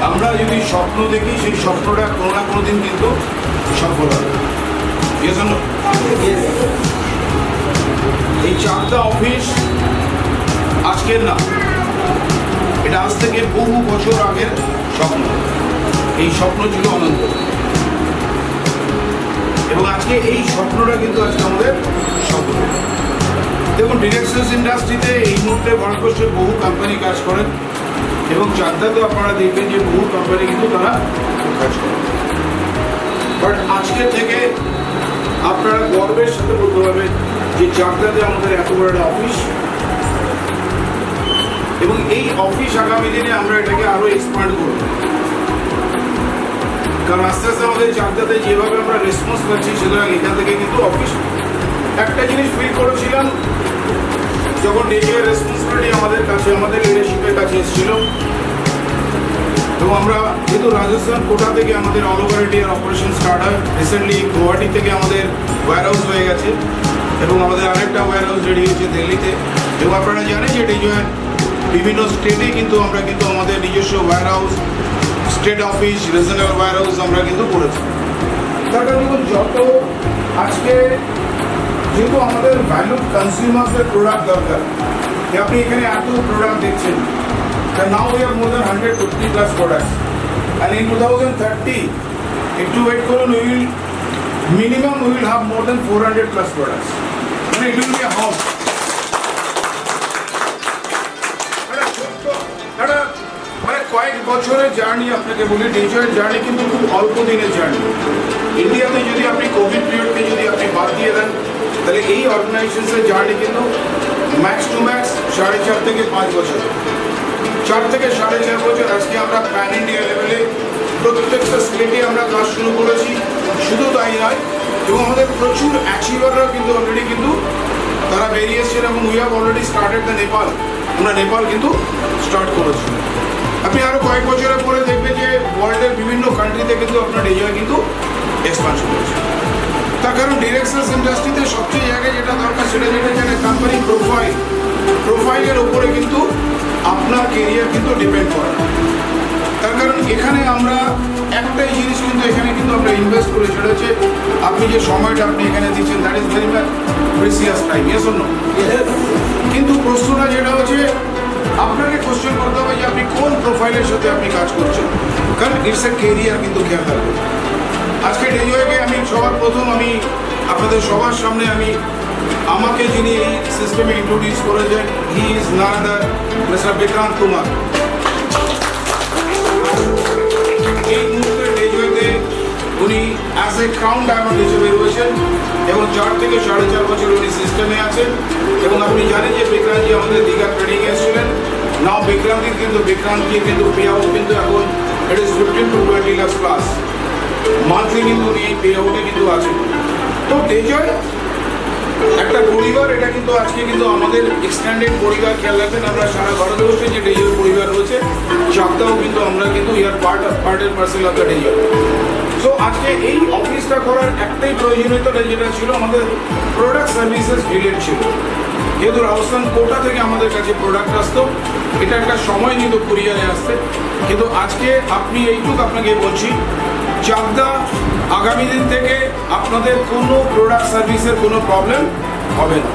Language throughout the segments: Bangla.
আমরা যদি স্বপ্ন দেখি সেই স্বপ্নটা কোনো না কোনো দিন কিন্তু সফল হবে। এই চাকদা অফিস আজকের না, এটা আজ থেকে বহু বছর আগের স্বপ্ন। এই স্বপ্ন ছিল অনন্ত, এবং আজকে এই স্বপ্নটা কিন্তু আজকে আমাদের স্বপ্ন। দেখুন, ডিরেকশনস ইন্ডাস্ট্রিতে এই মুহূর্তে ভারতবর্ষের বহু কোম্পানি কাজ করেন, এবং চাকদাতে আপনারা দেখবেন যে বহু কোম্পানি কিন্তু তারা কাজ করেন। বাট আজকে থেকে আপনারা গর্বের সাথে বলতে পারবেন যে চাকদাতে আমাদের এত বড় একটা অফিস, এবং এই অফিস আগামী দিনে আমরা এটাকে আরো এক্সপান্ড করব। কারণ আস্তে আস্তে আমাদের চাকদাতে যেভাবে আমরা রেসপন্স পাচ্ছি, সুতরাং এখান থেকে কিন্তু অফিস। একটা জিনিস ফিল করেছিলাম যখন ডেজিওর রেসপন্সিবিলিটি আমাদের কাছে, আমাদের লিডারশিপের কাছে এসেছিল, এবং আমরা যেহেতু রাজস্থান কোটা থেকে আমাদের অল ওভার ইন্ডিয়ার অপারেশন স্টার্ট হয়, রিসেন্টলি গুয়াহাটি থেকে আমাদের ওয়্যার হাউস হয়ে গেছে, এবং আমাদের আরেকটা ওয়্যার হাউস রেডি হয়েছে দিল্লিতে। এবং আপনারা জানেন যে ডেজিওর বিভিন্ন স্টেটে কিন্তু আমরা কিন্তু আমাদের নিজস্ব warehouse, state office, regional warehouse আমরা কিন্তু করেছি। তার কারণ যত আজকে যেহেতু আমাদের ভ্যালু কনজিউমারদের প্রোডাক্ট দরকার, আপনি এখানে এত প্রোডাক্ট দেখছেন, now we have more than 150+ products, and in 2030 একটু ওয়েট করুন, minimum we will have more than 400+ products, মানে it will be a house. মানে কয়েক বছরের জার্নি আপনাকে বলি, ডেজিওর জার্নি কিন্তু খুব অল্প দিনের জার্নি। ইন্ডিয়াতে যদি আপনি কোভিড পিরিয়ডকে যদি আপনি বাদ দিয়ে দেন, তাহলে এই অর্গানাইজেশনের জার্নি কিন্তু ম্যাক্স টু ম্যাক্স 4.5 থেকে 5 বছর, 4 থেকে 4.5 বছর। আজকে আমরা প্যান ইন্ডিয়া লেভেলে প্রত্যেকটা স্টেটে আমরা কাজ শুরু করেছি। শুধু তাই নয়, এবং আমাদের প্রচুর অ্যাচিভাররাও কিন্তু অলরেডি কিন্তু তারা বেরিয়ে এসেছেন, এবং we have already started the Nepal. আমরা নেপাল কিন্তু স্টার্ট করেছি। আপনি আরও কয়েক বছরের পরে দেখবেন যে ওয়ার্ল্ডের বিভিন্ন কান্ট্রিতে কিন্তু আপনার ডেজিওর কিন্তু এক্সপানশন হয়েছে। তার কারণ ডিরেকশনস ইন্ডাস্ট্রিতে সবচেয়ে জায়গায় যেটা দরকার, সেটা যেটা জানে কোম্পানি প্রোফাইলের ওপরে কিন্তু আপনার কেরিয়ার কিন্তু ডিপেন্ড করে। তার কারণ এখানে আমরা একটাই জিনিস কিন্তু এখানে কিন্তু আমরা ইনভেস্ট করি, সেটা হচ্ছে আপনি যে সময়টা আপনি এখানে দিচ্ছেন, that is very much precious time. Yes or no? কিন্তু প্রশ্নটা যেটা হচ্ছে, আপনাকে কোশ্চেন করতে হবে যে আপনি কোন প্রোফাইলের সাথে আপনি কাজ করছেন, কারণ ইটস এ কেরিয়ার কিন্তু খেয়াল রাখবেন। আজকে ডেজিওকে আমি সবার প্রথম আমি আপনাদের সবার সামনে আমাকে যিনি এই সিস্টেমে ইন্ট্রোডিউস করেছেন, he is none other mister Vikrant Kumar. এই মুহূর্তে ডেজিওতে উনি অ্যাজ এ ক্রাউন ডায়মন্ড হিসেবে রয়েছেন, এবং 4 থেকে 4.5 বছর উনি সিস্টেমে আছেন। এবং আপনি জানেন যে বিক্রান্তজি আমাদের দীঘা ট্রেনিং এসেছিলেন। নাও বিক্রান্তির কিন্তু পে আউট কিন্তু এখন it is 15 to 20 lakhs plus monthly কিন্তু উনি এই পে আউটে কিন্তু আছেন। তো ডেজিওর একটা পরিবার, এটা কিন্তু আজকে কিন্তু আমাদের এক্সটেন্ডেড পরিবার। খেয়াল রাখবেন, আমরা সারা ভারতবর্ষে যে ডেজিওর পরিবার রয়েছে, চাকদাও কিন্তু আমরা কিন্তু are part and parcel of the desire. So আজকে এই অফিসটা করার একটাই প্রয়োজনীয়তা যেটা ছিল, আমাদের প্রোডাক্ট সার্ভিসেস রিলেট ছিল। যেহেতু রাজস্থান কোটা থেকে আমাদের কাছে প্রোডাক্ট আসতো, এটা একটা সময় নিত কুরিয়ারে আসতে, কিন্তু আজকে আপনি এইটুকু আপনাকে বলছি, চাকদা আগামী দিন থেকে আপনাদের কোনো প্রোডাক্ট সার্ভিসের কোনো প্রবলেম হবে না।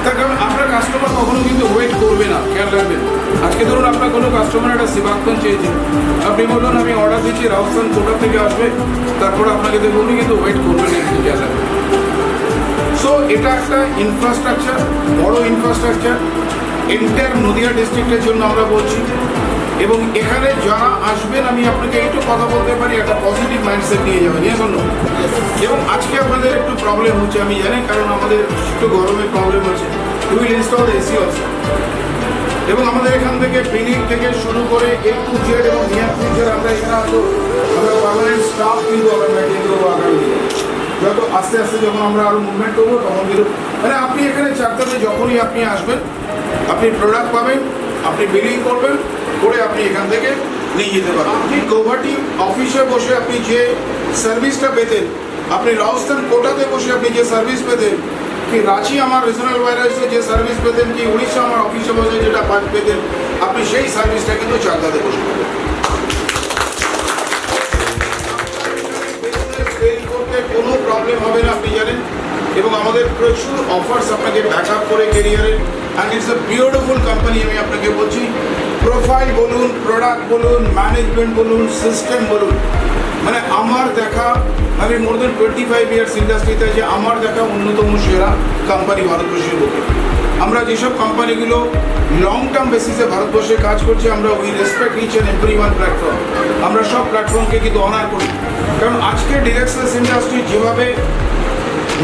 তার কারণ আপনার কাস্টমার কখনো কিন্তু ওয়েট করবে না। খেয়াল রাখবেন, আজকে ধরুন আপনার কোনো কাস্টমার একটা সেবাক্ষণ চেয়েছেন, আপনি বলুন আমি অর্ডার দিচ্ছি রাজস্থান কোটা থেকে আসবে, তারপরে আপনাকে দেখুন উনি কিন্তু ওয়েট করবেন না, কিন্তু খেয়াল রাখবেন। সো এটা একটা ইনফ্রাস্ট্রাকচার, বড় ইনফ্রাস্ট্রাকচার এন্টায়ার নদিয়া ডিস্ট্রিক্টের জন্য আমরা বলছি। এবং এখানে যারা আসবেন, আমি আপনাকে একটু কথা বলতে পারি, একটা পজিটিভ মাইন্ডসেট নিয়ে যাবেন। নিয়ে জন্য এবং আজকে আপনাদের একটু প্রবলেম হচ্ছে আমি জানি, কারণ আমাদের একটু গরমের প্রবলেম হচ্ছে। We will install the AC also. এবং আমাদের এখান থেকে বিল্ডিং থেকে শুরু করে A to Z এবং নিয়ার ফিউচার আমরা এখানে আসবো, আমরা পার্মানেন্ট স্টাফ কিন্তু আমরা মেনটেন করবো আগামী দিনে। যত আস্তে আস্তে যখন আমরা আরও মুভমেন্ট করবো, তখন কিন্তু মানে আপনি এখানে চাকদাতে যখনই আপনি আসবেন, আপনি প্রোডাক্ট পাবেন, আপনি বিলিং করবেন, করে আপনি এখান থেকে নিয়ে যেতে পারবেন। আপনি গৌহাটি অফিসে বসে আপনি যে সার্ভিসটা পেতেন, আপনি রাজস্থান কোটাতে বসে আপনি যে সার্ভিস পেতেন, কি রাঁচি আমার রিজনাল ওয়্যারহাউসে যে সার্ভিস পেতেন, কি উড়িষ্যা আমার অফিসে বসে যেটা পেতেন, আপনি সেই সার্ভিসটা কিন্তু চাকদাতে বসে পাবেন। প্রবলেম হবে না আপনি জানেন, এবং আমাদের প্রচুর অফার্স আপনাকে ব্যাক আপ করে কেরিয়ারের। And it's a beautiful company, আমি আপনাকে বলছি। প্রোফাইল বলুন, প্রোডাক্ট বলুন, ম্যানেজমেন্ট বলুন, সিস্টেম বলুন, মানে আমার দেখা, আমি মোর দেন 25 ইয়ার্স ইন্ডাস্ট্রিতে, যে আমার দেখা অন্যতম সেরা কোম্পানি ভারতবর্ষের বুকে। আমরা যেসব কোম্পানিগুলো লং টার্ম বেসিসে ভারতবর্ষে কাজ করছে, আমরা we respect each and every one platform. আমরা সব প্ল্যাটফর্মকে কিন্তু অনার করি, কারণ আজকে ডিরেক্টস ইন্ডাস্ট্রি যেভাবে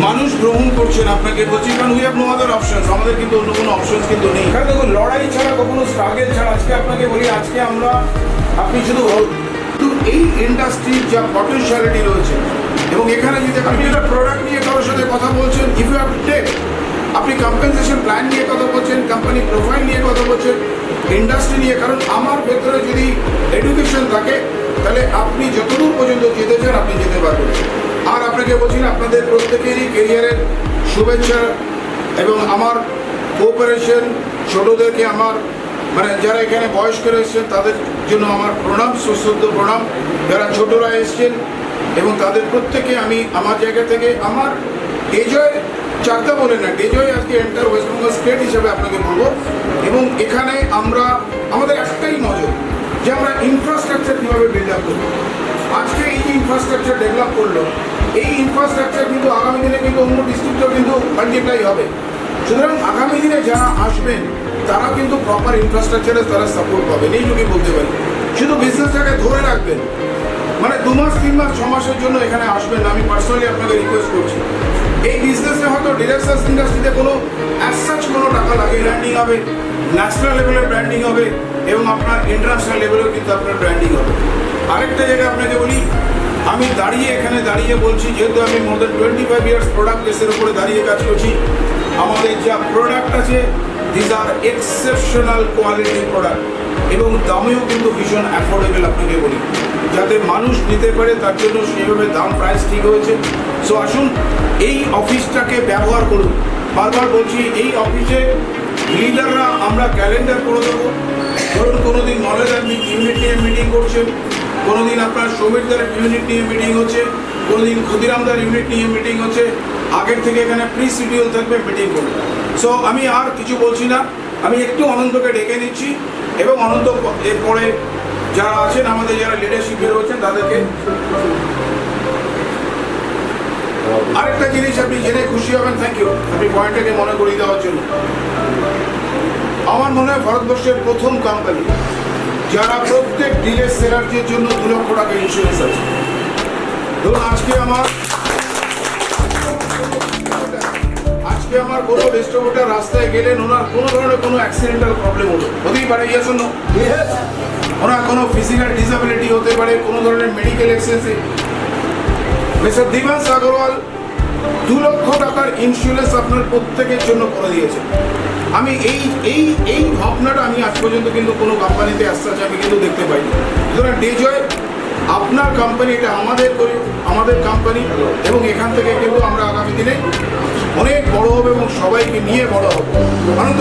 মানুষ গ্রহণ করছেন, আপনাকে বলছি, কারণ we have no other options, আমাদের কিন্তু অন্য কোনো অপশনস কিন্তু নেই। কারণ দেখুন, লড়াই ছাড়া, কখনো স্ট্রাগল ছাড়া, আজকে আপনাকে বলি, আজকে আমরা, আপনি শুধু এই ইন্ডাস্ট্রির যা পটেনশিয়ালিটি রয়েছে, এবং এখানে যদি আপনি একটা প্রোডাক্ট নিয়ে কারোর সাথে কথা বলছেন, ইফ ইউ হ্যাভ টেক, আপনি কম্পেনসেশন প্ল্যান নিয়ে কথা বলছেন, কোম্পানি প্রোফাইল নিয়ে কথা বলছেন, ইন্ডাস্ট্রি নিয়ে, কারণ আমার ভেতরে যদি এডুকেশন থাকে, তাহলে আপনি যতদূর পর্যন্ত যেতে চান আপনি যেতে পারবেন। আর আপনাকে বলছি না, আপনাদের প্রত্যেকেরই কেরিয়ারের শুভেচ্ছা এবং আমার কোঅপারেশন। ছোটোদেরকে আমার, মানে যারা এখানে বয়স্করা এসছেন তাদের জন্য আমার প্রণাম, সুশ্রদ্ধ প্রণাম। যারা ছোটরা এসছেন এবং তাদের প্রত্যেকে আমি আমার জায়গা থেকে, আমার ডেজয় চাকদা বলে না, ডেজয় আজকে এন্টার ওয়েস্টবেঙ্গল স্টেট হিসাবে আপনাকে বলবো। এবং এখানে আমরা, আমাদের একটাই নজর যে আমরা ইনফ্রাস্ট্রাকচার কীভাবে বিল্ড আপ করবো। আজকে এই যে ইনফ্রাস্ট্রাকচার ডেভেলপ করলো, এই ইনফ্রাস্ট্রাকচার কিন্তু আগামী দিনে কিন্তু অন্য ডিস্ট্রিক্টেও কিন্তু মাল্টিপ্লাই হবে। সুতরাং আগামী দিনে যারা আসবেন তারা কিন্তু প্রপার ইনফ্রাস্ট্রাকচারে তারা সাপোর্ট পাবেন, এইটুকুই বলতে পারি। শুধু বিজনেসটাকে ধরে রাখবেন, মানে 2 মাস 3 মাস 6 মাসের জন্য এখানে আসবেন না, আমি পার্সোনালি আপনাকে রিকোয়েস্ট করছি। এই বিজনেসে হয়তো ডিরেক্টস ইন্ডাস্ট্রিতে কোনো অ্যাজ সাচ কোনো টাকা লাগে, ব্র্যান্ডিং হবে, ন্যাশনাল লেভেলের ব্র্যান্ডিং হবে, এবং আপনার ইন্টারন্যাশনাল লেভেলেও কিন্তু আপনার ব্র্যান্ডিং হবে। আরেকটা জায়গায় আপনাকে বলি, আমি এখানে দাঁড়িয়ে বলছি, যেহেতু আমি মোর দেন 25 ইয়ার্স প্রোডাক্ট বেসের উপরে দাঁড়িয়ে কাজ করছি, আমাদের যা প্রোডাক্ট আছে, this are exceptional quality product, এবং দামেও কিন্তু ভীষণ অ্যাফোর্ডেবল আপনাকে বলি, যাতে মানুষ নিতে পারে, তার জন্য সেইভাবে দাম প্রাইস ঠিক হয়েছে। সো আসুন, এই অফিসটাকে ব্যবহার করুন। বারবার বলছি, এই অফিসে লিডাররা আমরা ক্যালেন্ডার করে দেবো। ধরুন কোনো দিন নলেজ ইউনিট নিয়ে মিটিং করছেন, কোনো দিন আপনার সৌমিরদার ইউনিট নিয়ে মিটিং হচ্ছে, কোনো দিন ক্ষুদিরামদার ইউনিট নিয়ে মিটিং হচ্ছে, আগের থেকে এখানে প্রি শিডিউল থাকবে, মিটিং করবে। সো আমি আর কিছু বলছি না, আমি একটু অনন্তকে ডেকে নিচ্ছি, এবং অনন্ত এরপরে যারা আছেন, আমাদের যারা লিডারশিপে রয়েছেন, তাদেরকে আরেকটা জিনিস আপনি জেনে খুশি হবেন। থ্যাংক ইউ, আপনি পয়েন্টটাকে মনে করিয়ে দেওয়ার জন্য। আমার মনে হয় ভারতবর্ষের প্রথম কোম্পানি যারা প্রত্যেক ডিলের সেলারদের জন্য 2 লক্ষ টাকা ইন্স্যুরেন্স আছে। ধরুন আজকে আমার কোনো ডিস্ট্রিবিউটার রাস্তায় গেলেন, ওনার কোনো ধরনের কোনো অ্যাক্সিডেন্টাল প্রবলেম হলো, হতেই পারে, ইয়েস অর নো, ওনার কোনো ফিজিক্যাল ডিসএবিলিটি হতে পারে, কোনো ধরনের মেডিকেল এক্সেসে, মিস্টার দিবাংশ আগরওয়াল 2 লক্ষ টাকার ইন্স্যুরেন্স আপনার প্রত্যেকের জন্য করে দিয়েছে। আমি এই ভাবনাটা আমি আজ পর্যন্ত কিন্তু কোনো কোম্পানিতে আসতে আমি কিন্তু দেখতে পাইনি। সুতরাং ডেজয় আপনার কোম্পানি, এটা আমাদের কোম্পানি, এবং এখান থেকে কিন্তু আমরা আগামী দিনে অনেক বড় হবে এবং সবাইকে নিয়ে বড় হবে। আনন্দ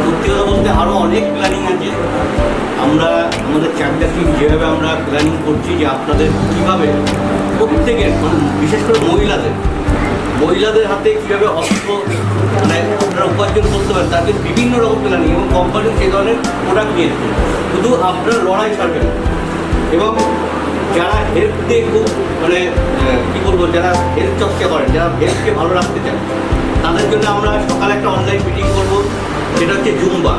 সত্যি কথা বলতে আরও অনেক প্ল্যানিং আছে। আমরা আমাদের চাকদা টিম যেভাবে আমরা প্ল্যানিং করছি, যে আপনাদের কীভাবে প্রত্যেকের, বিশেষ করে মহিলাদের হাতে কীভাবে অস্ত্র, মানে আপনারা উপার্জন করতে পারেন, তাদের বিভিন্ন রকম প্ল্যানিং, এবং কোম্পানি সেই ধরনের প্রোডাক্ট নিয়ে এসছে। শুধু আপনারা লড়াই ছাড়বেন, এবং যারা হেলথ দিয়ে খুব, মানে কী বলবো, যারা হেলথ চর্চা করেন, যারা হেলথকে ভালো রাখতে চান, তাদের জন্য আমরা সকালে একটা অনলাইন মিটিং করবো, যেটা হচ্ছে জুম্বা।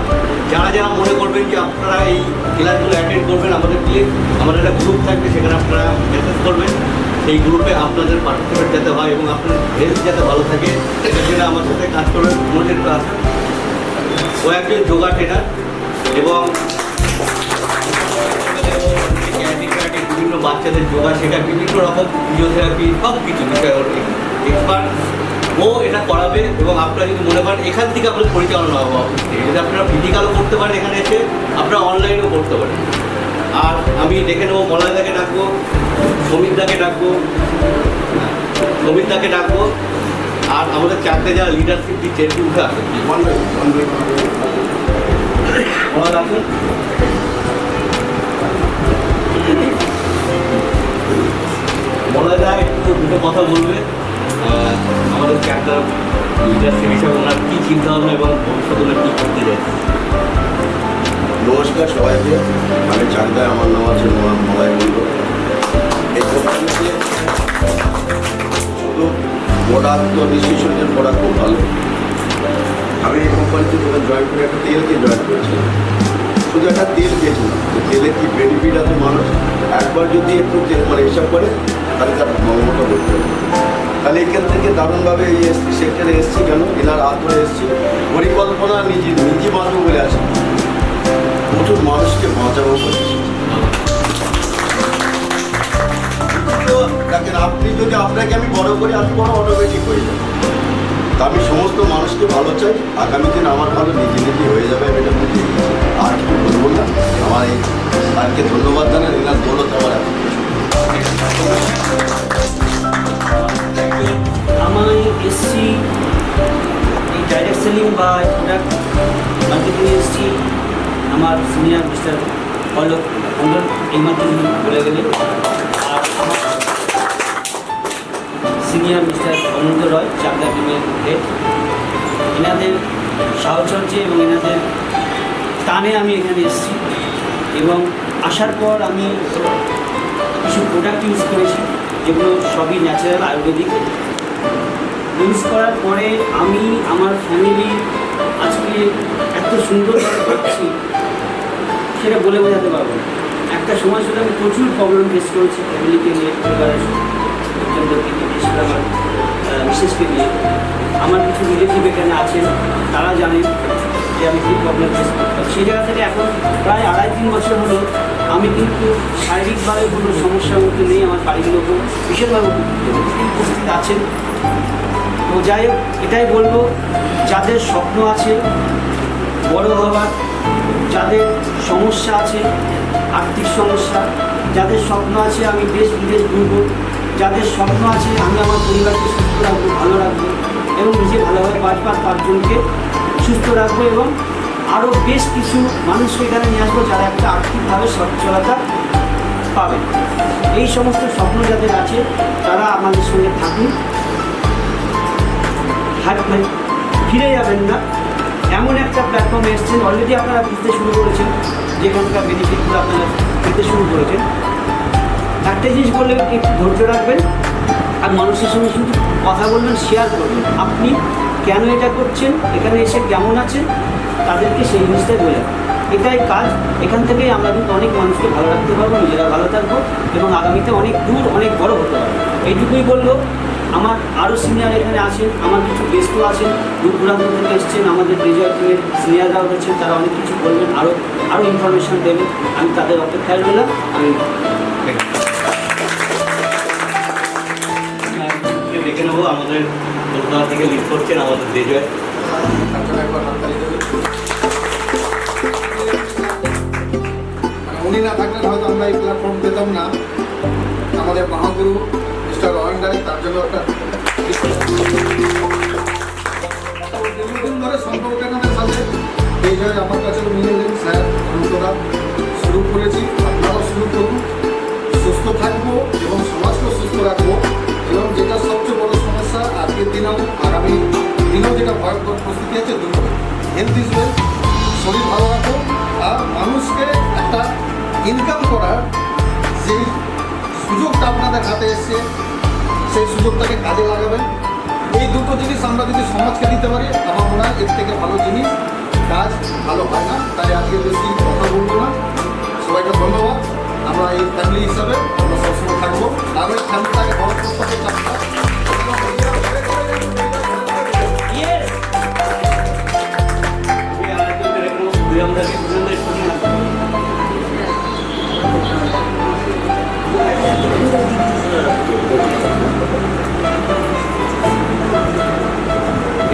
যারা মনে করবেন যে আপনারা এই ক্লাসগুলো অ্যাটেন্ড করবেন, আমাদের একটা গ্রুপ থাকবে, সেখানে আপনারা মেসেজ করবেন, সেই গ্রুপে আপনাদের পার্টিসিপেট যাতে হয় এবং আপনার হেলথ যাতে ভালো থাকে, সেটার জন্য আমার সাথে কাজ করবেন। মনোজের ক্লাস, ও একজন যোগা ট্রেনার, এবং বিভিন্ন বাচ্চাদের যোগা শেখা, বিভিন্ন রকম ফিজিওথেরাপি, সব কিছু বিষয় এক্সপার্ট। ও এটা করাবে, এবং আপনারা যদি মনে করেন এখান থেকে আপনাদের পরিচালনা হবে অফিসে, যদি আপনারা ফিজিক্যালও করতে পারেন, এখানে এসে আপনারা অনলাইনেও করতে পারেন। আর আমি দেখে নেবো, মলয়দাকে ডাকবো, সমিতদাকে ডাকবো, আর আমাদের চাকরি যারা লিডারশিপ দিচ্ছে একটু উঠে আসে। আপনারা রাখুন। মলয়দা একটু দুটো কথা বলবে আমাদের একটা লিডারশিপ হিসাবে ওনার কী চিন্তাভাবনা এবং ভবিষ্যতে ওনার কী করতে চাইছে। নমস্কার সবাইকে, আমি চাকদায়, আমার নাম আছে মলয় মন্ডল। এই কোম্পানিতে শুধু প্রোডাক্ট তো নিশ্চিত প্রোডাক্ট খুব ভালো। আমি এই কোম্পানিতে যখন জয়েন করে একটা তেলকে জয়েন করেছিলাম, শুধু একটা তেল গেছিলাম যে তেলের কী বেনিফিট আছে মানুষ একবার যদি একটু তেল মানে হিসাব করে তাহলে তার মতো করতে হবে। তাহলে এখান থেকে দারুণভাবে এই সেক্টরে এসেছি কেন, এনার হাত ধরে এসেছি। পরিকল্পনা নিজে বাঁচবো বলে আছে, প্রচুর মানুষকে বাঁচাবো বলে দেখেন। আপনি যদি আপনাকে আমি বড় করি, আমি বড় অটোমেটিক হয়ে যাবো। তা আমি সমস্ত মানুষকে ভালো চাই, আগামী দিন আমার ভালো নিজে হয়ে যাবে, আমি এটা বুঝি। আর কিছু বলবো না। আমার এই স্যারকে ধন্যবাদ জানাই, এনার দৌলত আমার এত আমি এসছি এই ডাইরেক্ট সেলিং বা প্রোডাক্ট মার্কেটিং এসছি আমার সিনিয়র মিস্টার অলোক মন্ডল এই মাধ্যমে বলে গেলেন। আর আমার সিনিয়র মিস্টার অনন্ত রয়, চাকদা টিমের হেড। এনাদের সাহচর্যে এবং এনাদের টানে আমি এখানে এসেছি এবং আসার পর আমি কিছু প্রোডাক্ট ইউজ করেছি যেগুলো সবই ন্যাচারাল আয়ুর্বেদিক। ইউজ করার পরে আমি আমার ফ্যামিলি আজকে এত সুন্দরভাবে পাচ্ছি সেটা বলে বোঝাতে পারবো না। একটা সময় শুধু আমি প্রচুর প্রবলেম ফেস করেছি ফ্যামিলিকে নিয়ে, পরিবারের লোকজনদেরকে নিয়ে, বিশেষ করে আমার মিসেসকে নিয়ে। আমার কিছু রিলেটিভ এখানে আছেন, তারা জানেন যে আমি কী প্রবলেম ফেস করতাম। সেই জায়গা থেকে এখন প্রায় 2.5-3 বছর হলো আমি কিন্তু শারীরিকভাবে কোনো সমস্যার মধ্যে নেই। আমার বাড়ির লোকও বিশেষভাবে উপস্থিত আছেন। তো যাই হোক, এটাই বলবো, যাদের স্বপ্ন আছে বড় হওয়ার, যাদের সমস্যা আছে আর্থিক সমস্যা, যাদের স্বপ্ন আছে আমি দেশ বিদেশ ঘুরবো, যাদের স্বপ্ন আছে আমি আমার পরিবারকে সুস্থ রাখবো, ভালো রাখবো এবং নিজে ভালোভাবে বাঁচবো, 5জনকে সুস্থ রাখবো এবং আরও বেশ কিছু মানুষকে এখানে নিয়ে আসবো যারা একটা আর্থিকভাবে সচ্ছলতা পাবে। এই সমস্ত স্বপ্ন যাদের আছে তারা আমাদের সঙ্গে থাকুন, থাকবেন, ফিরে যাবেন না। এমন একটা প্ল্যাটফর্মে এসেছেন, অলরেডি আপনারা বুঝতে শুরু করেছেন যেখানকার বেনিফিটগুলো আপনারা পেতে শুরু করেছেন। একটা জিনিস বললে একটু ধৈর্য রাখবেন আর মানুষের সঙ্গে শুধু কথা বলবেন, শেয়ার করবেন আপনি কেন এটা করছেন, এখানে এসে কেমন আছেন, তাদেরকে সেই জিনিসটাই বলে। এটাই কাজ। এখান থেকেই আমরা কিন্তু অনেক মানুষকে ভালো রাখতে পারবো, নিজেরা ভালো থাকবো এবং আগামীতে অনেক দূর অনেক বড় হতে পারবো। এইটুকুই বলবো। আমার আরও সিনিয়র এখানে আছেন, আমার কিছু গেস্টও আছেন, দূর দূরান্ত থেকে এসছেন, আমাদের বিজয় টিমের সিনিয়ররাও রয়েছেন, তারা অনেক কিছু বলবেন, আরও ইনফরমেশান দেবেন। আমি তাদের অপেক্ষায় রইলাম। আমি দেখে নেবো আমাদের কলকাতা থেকে লিড করছেন আমাদের বিজয়। উনি না থাকলে হয়তো আমরা এই প্ল্যাটফর্ম পেতাম না। আমাদের মহাগুরু মিস্টার রয়েন রায়, তার জন্য একটা দীর্ঘদিন ধরে সম্পর্ক আমাদের সাথে এই জন্য আমার কাছে নিয়ে এলেন স্যার অনন্তদা। শুরু করেছি, আপনারাও শুরু করুন। সুস্থ থাকবো এবং সমাজকেও সুস্থ রাখবো এবং যেটা সবচেয়ে বড় সমস্যা আজকের দিনেও আগামী দিনেও যেটা ভয়ঙ্কর পরিস্থিতি আছে, দুটো হেলথ ইজ ওয়েলথ। শরীর ভালো রাখো আর মানুষকে একটা ইনকাম করার যেই সুযোগটা আপনাদের হাতে এসছে সেই সুযোগটাকে কাজে লাগাবেন। এই দুটো জিনিস আমরা যদি সমাজকে দিতে পারি, আমার মনে হয় এর থেকে ভালো জিনিস কাজ ভালো হয় না। তাই আজকে বেশি কথা বলবো না। সবাইকে ধন্যবাদ। আমরা এই ফ্যামিলি হিসাবে আমরা সবসময় থাকবো আর ওই ফ্যামিলিটাকে বড় করতে হবে।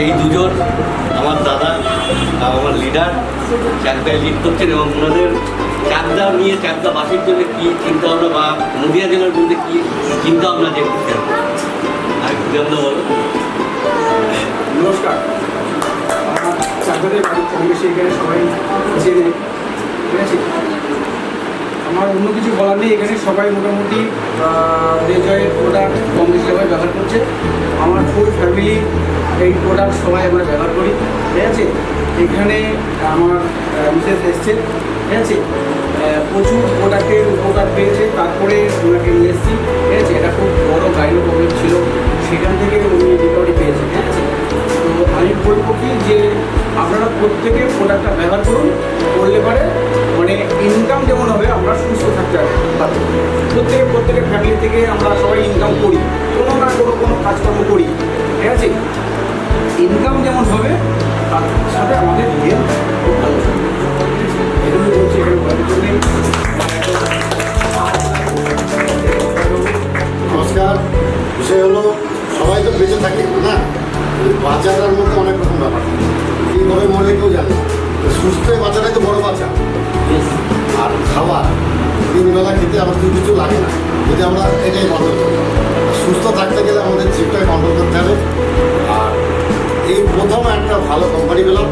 এই দুজন আমার দাদা, আমার লিডার, চাকদায় লিড করছেন এবং ওনাদের চাকদা নিয়ে চাকদাবাসীর জন্য কী চিন্তাভাবনা বা নদীয়া জেলার মধ্যে কী চিন্তাভাবনা যে আর বলো। নমস্কার। আমার চাকদাদের বাড়ির কম বেশি এখানে সবাই চেনে। অন্য কিছু বলার নেই, এখানে সবাই মোটামুটি রেজয়ের প্রোডাক্ট কম বেশি সবাই ব্যবহার করছে। আমার ফুল ফ্যামিলি এই প্রোডাক্ট সবাই আমরা ব্যবহার করি, ঠিক আছে। এখানে আমার মিসেস এসছে, ঠিক আছে, প্রচুর প্রোডাক্টের উপকার পেয়েছে, তারপরে ওনাকে নিয়ে এসেছি, ঠিক আছে। এটা খুব বড় গাইনো প্রবলেম ছিল, সেখান থেকে উনি রিকভারি পেয়েছে, ঠিক আছে। তো আমি বলবো কি যে আপনারা প্রত্যেকে প্রোডাক্টটা ব্যবহার করুন, করলে পরে মানে ইনকাম যেমন হবে, আমরা সুস্থ থাকতে পারবো। প্রত্যেকের ফ্যামিলি থেকে আমরা সবাই ইনকাম করি, কোনো না কোনো কাজকর্ম করি, ঠিক আছে। ইনকাম যেমন হবে তার সাথে আমাদের হেলথ খুব ভালো থাকবে, এগুলো বলছি। এখানে বলার জন্যই নমস্কার। বিষয় হলো সবাই তো বেঁচে থাকে না, বাঁচাটার মধ্যে অনেক রকম ব্যাপার, কীভাবে মরে কেউ জানে না। তো সুস্থ হয়ে বাঁচাটাই তো বড় বাঁচা। আর খাবার 3 বেলা খেতে আমার কিছু লাগে না, যদি আমরা এটাই কন্ট্রোল করি। সুস্থ থাকতে গেলে আমাদের চিপটাকে কন্ট্রোল করতে হবে। আর এই প্রথম একটা ভালো কোম্পানি পেলাম,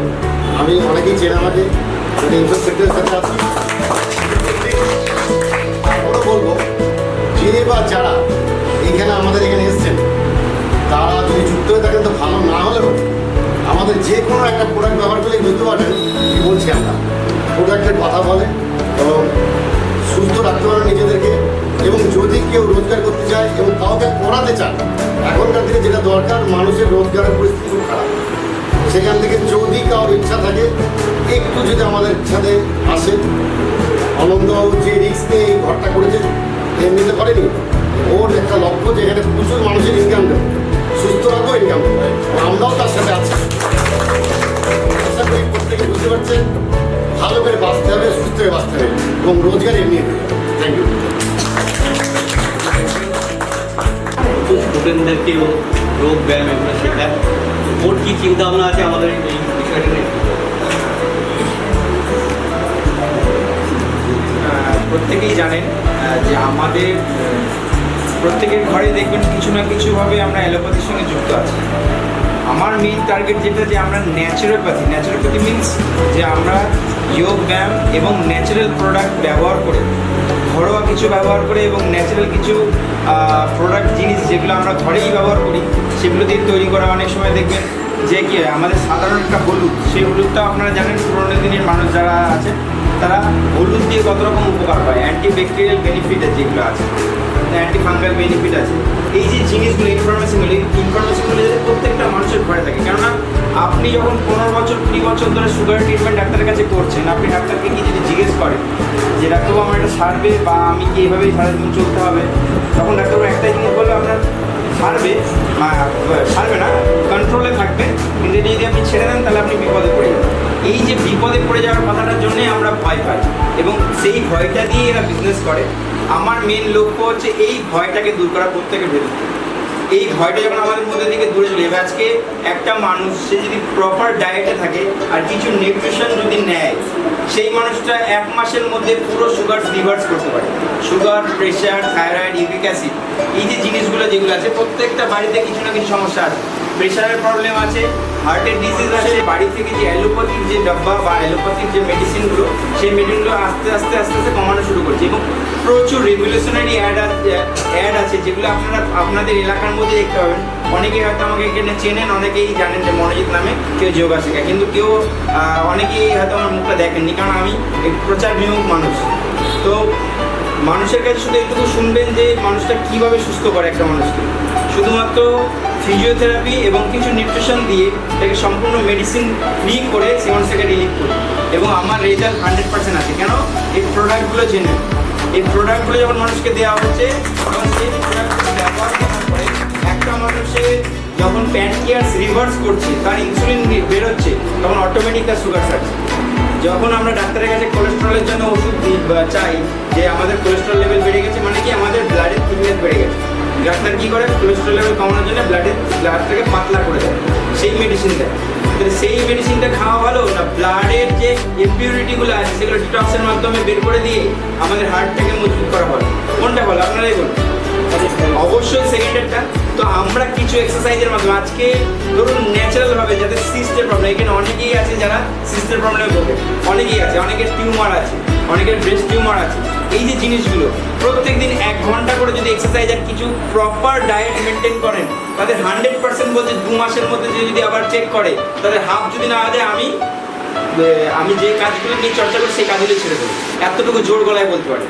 আমি অনেকেই চেনে আমাকে, সেটা ইনভেস্ট সেক্টরের সাথে আছি। তারপরে বলবো যিনি বা যারা এইখানে আমাদের এখানে এসছেন, তারা যদি যুক্ত হয়ে থাকেন তো ভালো, না হলেও আমাদের যে কোনো একটা প্রোডাক্ট ব্যবহার করলেই বুঝতে পারেন কী বলছি আমরা। প্রোডাক্টের কথা বলে এবং সুস্থ রাখতে পারে নিজেদেরকে, এবং যদি কেউ রোজগার করতে চায় এবং কাউকে করাতে চান, এখনকার দিনে যেটা দরকার, মানুষের রোজগারের পরিস্থিতি খুব খারাপ। সেখান থেকে যদি কারোর ইচ্ছা থাকে, একটু যদি আমাদের সাথে আসে। অনন্তবাবু যে রিস্ক নিয়ে এই ঘরটা করেছে, এমনিতে করেনি। ওর একটা লক্ষ্য যে এখানে প্রচুর মানুষের ইনকাম দেবে, সুস্থ রাখবো, ইনকাম দেবে। আমরাও তার সাথে আছি। আশা করি প্রত্যেকে বুঝতে পারছেন, ভালো করে বাঁচতে হবে, সুস্থ হয়ে বাঁচতে হবে, এবং রোজগার এমনি হবে। Thank you. স্টুডেন্টদেরকে যোগ ব্যায়াম এগুলো শেখায়। ওর কী চিন্তা ভাবনা আছে আমাদের এই বিষয়টা নিয়ে? প্রত্যেকেই জানেন যে আমাদের প্রত্যেকের ঘরে দেখবেন কিছু না কিছুভাবে আমরা অ্যালোপ্যাথির সঙ্গে যুক্ত আছি। আমার মেইন টার্গেট যেটা, যে আমরা ন্যাচুরোপ্যাথি মিনস যে আমরা যোগ ব্যায়াম এবং ন্যাচারাল প্রোডাক্ট ব্যবহার করে, ঘরোয়া কিছু ব্যবহার করে এবং ন্যাচারাল কিছু প্রোডাক্ট জিনিস যেগুলো আমরা ঘরেই ব্যবহার করি, সেগুলো দিয়ে তৈরি করা। অনেক সময় দেখবেন যে কি আমাদের সাধারণ একটা হলুদ, সেই হলুদটা আপনারা জানেন পুরোনো দিনের মানুষ যারা আছে তারা হলুদ দিয়ে কত রকম উপকার পায়, অ্যান্টিব্যাকটেরিয়াল বেনিফিট যেগুলো আছে, অ্যান্টি ফাঙ্গাল বেনিফিট আছে। এই যে জিনিসগুলো, ইনফরমেশনগুলো যাতে প্রত্যেকটা মানুষের ঘরে থাকে। কেননা আপনি যখন 15 বছর 20 বছর ধরে সুগার ট্রিটমেন্ট ডাক্তারের কাছে করছেন, আপনি ডাক্তারকে কি যদি জিজ্ঞেস করেন যে ডাক্তারবাবু আমার এটা সারবে বা আমি কি এইভাবেই সারা জীবন চলতে হবে, তখন ডাক্তারবাবু একটাই জিনিস বললে আপনার সারবে না, কন্ট্রোলে থাকবে, কিন্তু এটা যদি আপনি ছেড়ে দেন তাহলে আপনি বিপদে পড়ে যাবেন। এই যে বিপদে পড়ে যাওয়ার কথাটার জন্যই আমরা ভয় পাই, এবং সেই ভয়টা দিয়ে এরা বিজনেস করে। আমার মেন লক্ষ্য হচ্ছে এই ভয়টাকে দূর করা প্রত্যেকের ভেতর। এই ভয়টা যখন আমাদের মধ্যে থেকে দূরে চলে যাবে, আজকে একটা মানুষ সে যদি প্রপার ডায়েটে থাকে আর কিছু নিউট্রিশন যদি নেয়, সেই মানুষটা 1 মাসের মধ্যে পুরো সুগার রিভার্স করতে পারে। Sugar, pressure, thyroid, uric acid, এই যে জিনিসগুলো যেগুলো আছে, প্রত্যেকটা বাড়িতে কিছু না কিছু সমস্যা আছে। প্রেশারের প্রবলেম আছে, হার্টের ডিজিজ আছে। বাড়ি থেকে যে অ্যালোপ্যাথির যে ডাব্বা বা অ্যালোপ্যাথির যে মেডিসিনগুলো, সেই মেডিসিনগুলো আস্তে আস্তে কমানো শুরু করছে। এবং প্রচুর রেভলিউশনারি অ্যাড আছে যেগুলো আপনারা আপনাদের এলাকার মধ্যে দেখতে পাবেন। অনেকেই হয়তো আমাকে এখানে চেনেন, অনেকেই জানেন যে মনোজিৎ নামে কেউ যোগা শেখায়, কিন্তু কেউ অনেকেই হয়তো আমার মুখটা দেখেননি, কারণ আমি প্রচার বিমুখ মানুষ। তো মানুষের কাছে শুধু এইটুকু শুনবেন যে মানুষটা কীভাবে সুস্থ করে একটা মানুষকে। শুধুমাত্র ফিজিওথেরাপি এবং কিছু নিউট্রিশন দিয়ে তাকে সম্পূর্ণ মেডিসিন ফ্রি করে সে মানুষটাকে রিলিভ করি, এবং আমার রেজাল্ট 100% আছে। কেন? এই প্রোডাক্টগুলো জেনে, এই প্রোডাক্টগুলো যখন মানুষকে দেওয়া হচ্ছে, তখন সেই প্রোডাক্টগুলো ব্যবহার করার পরে একটা মানুষের যখন প্যানক্রিয়াস রিভার্স করছে, তার ইনসুলিন বেরোচ্ছে, তখন অটোমেটিক তার সুগার ছাড়ছে। যখন আমরা ডাক্তারের কাছে কোলেস্ট্রলের জন্য ওষুধ চাই, যে আমাদের কোলেস্ট্রল লেভেল বেড়ে গেছে, মানে কি আমাদের ব্লাডের থিকনেস বেড়ে গেছে, ডাক্তার কী করে কোলেস্ট্রল লেভেল কমানোর জন্য ব্লাডটাকে পাতলা করে দেয়, সেই মেডিসিন দেয়। তাহলে সেই মেডিসিনটা খাওয়া ভালো না ব্লাডের যে ইম্পিউরিটিগুলো আছে সেগুলো ডিটক্সের মাধ্যমে বের করে দিয়ে আমাদের হার্টটাকে মজবুত করা ভালো? কোনটা ভালো আপনারাই বলুন? অবশ্যই সেকেন্ডেরটা। তো আমরা কিছু এক্সারসাইজের মাধ্যমে আজকে ধরুন ন্যাচারালভাবে, যাদের সিস্টের প্রবলেম, এখানে অনেকেই আছে যারা সিস্টের প্রবলেমে ভোগে, অনেকেই আছে, অনেকের টিউমার আছে, অনেকের ব্রেস্ট টিউমার আছে। এই যে জিনিসগুলো প্রত্যেকদিন 1 ঘন্টা করে যদি এক্সারসাইজ আর কিছু প্রপার ডায়েট মেনটেন করেন, তাদের 100% বলছে 2 মাসের মধ্যে যদি আবার চেক করে তাদের হাফ যদি না হয় আমি যে কাজগুলো নিয়ে চর্চা করি সেই কাজগুলো ছেড়ে দেবো, এতটুকু জোর গলায় বলতে পারে।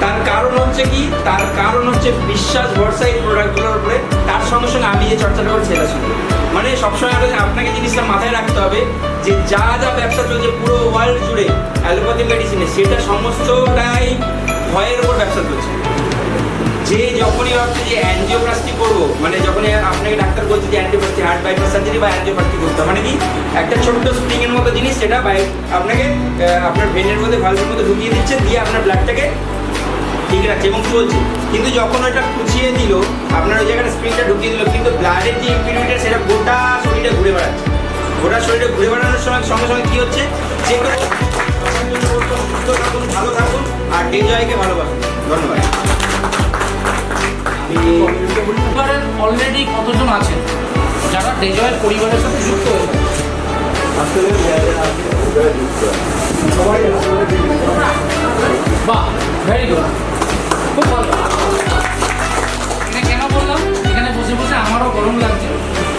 তার কারণ হচ্ছে কি, তার কারণ হচ্ছে বিশ্বাস ভরসা এই প্রোডাক্টগুলোর উপরে। তার সঙ্গে সঙ্গে আমি যে চর্চাটা করছি সেটা শুনবো। মানে সবসময় আপনাকে জিনিসটা মাথায় রাখতে হবে যে যা যা ব্যবসা চলছে পুরো ওয়ার্ল্ড জুড়ে অ্যালোপ্যাথি মেডিসিনে, সেটা সমস্তটাই ভয়ের উপর ব্যবসা চলছে। যে যখনই ভাবছে যে অ্যাঞ্জিওপ্লাস্টি করবো, মানে যখনই আপনাকে ডাক্তার বলছে যে অ্যাঞ্জিওপ্লাস্টি, হার্ট বাইপাস সার্জারি বা অ্যাঞ্জিওপ্লাস্টি করতে হবে, মানে কি একটা ছোট্ট স্প্রিংয়ের মতো জিনিস, সেটা আপনাকে আপনার ভেনের মধ্যে ভালভের মধ্যে ঢুকিয়ে দিচ্ছে, দিয়ে আপনার ব্লাডটাকে ঠিক রাখছে এবং চলছে। কিন্তু যখন ওটা খুঁচিয়ে দিল, আপনার ওই জায়গাটা স্প্রিংটা ঢুকিয়ে দিল, কিন্তু ব্লাডের যে ইম্পিউরিটি সেটা গোটা শরীরে ঘুরে বেড়াচ্ছে। গোটা শরীরে ঘুরে বেড়ানোর সঙ্গে সঙ্গে কী হচ্ছে, যে কোনো সুস্থ থাকুন, ভালো থাকুন, আর ডেজয়কে ভালোবাসুন। ধন্যবাদ। পরিবারের অলরেডি কতজন আছেন যারা ডেজয়ের পরিবারের সাথে যুক্ত হয়েছে? আসলে সবাই বাহ, ভেরি গুড, খুব ভালো। এটা কেন বললাম, এখানে বসে বসে আমারও গরম লাগছে,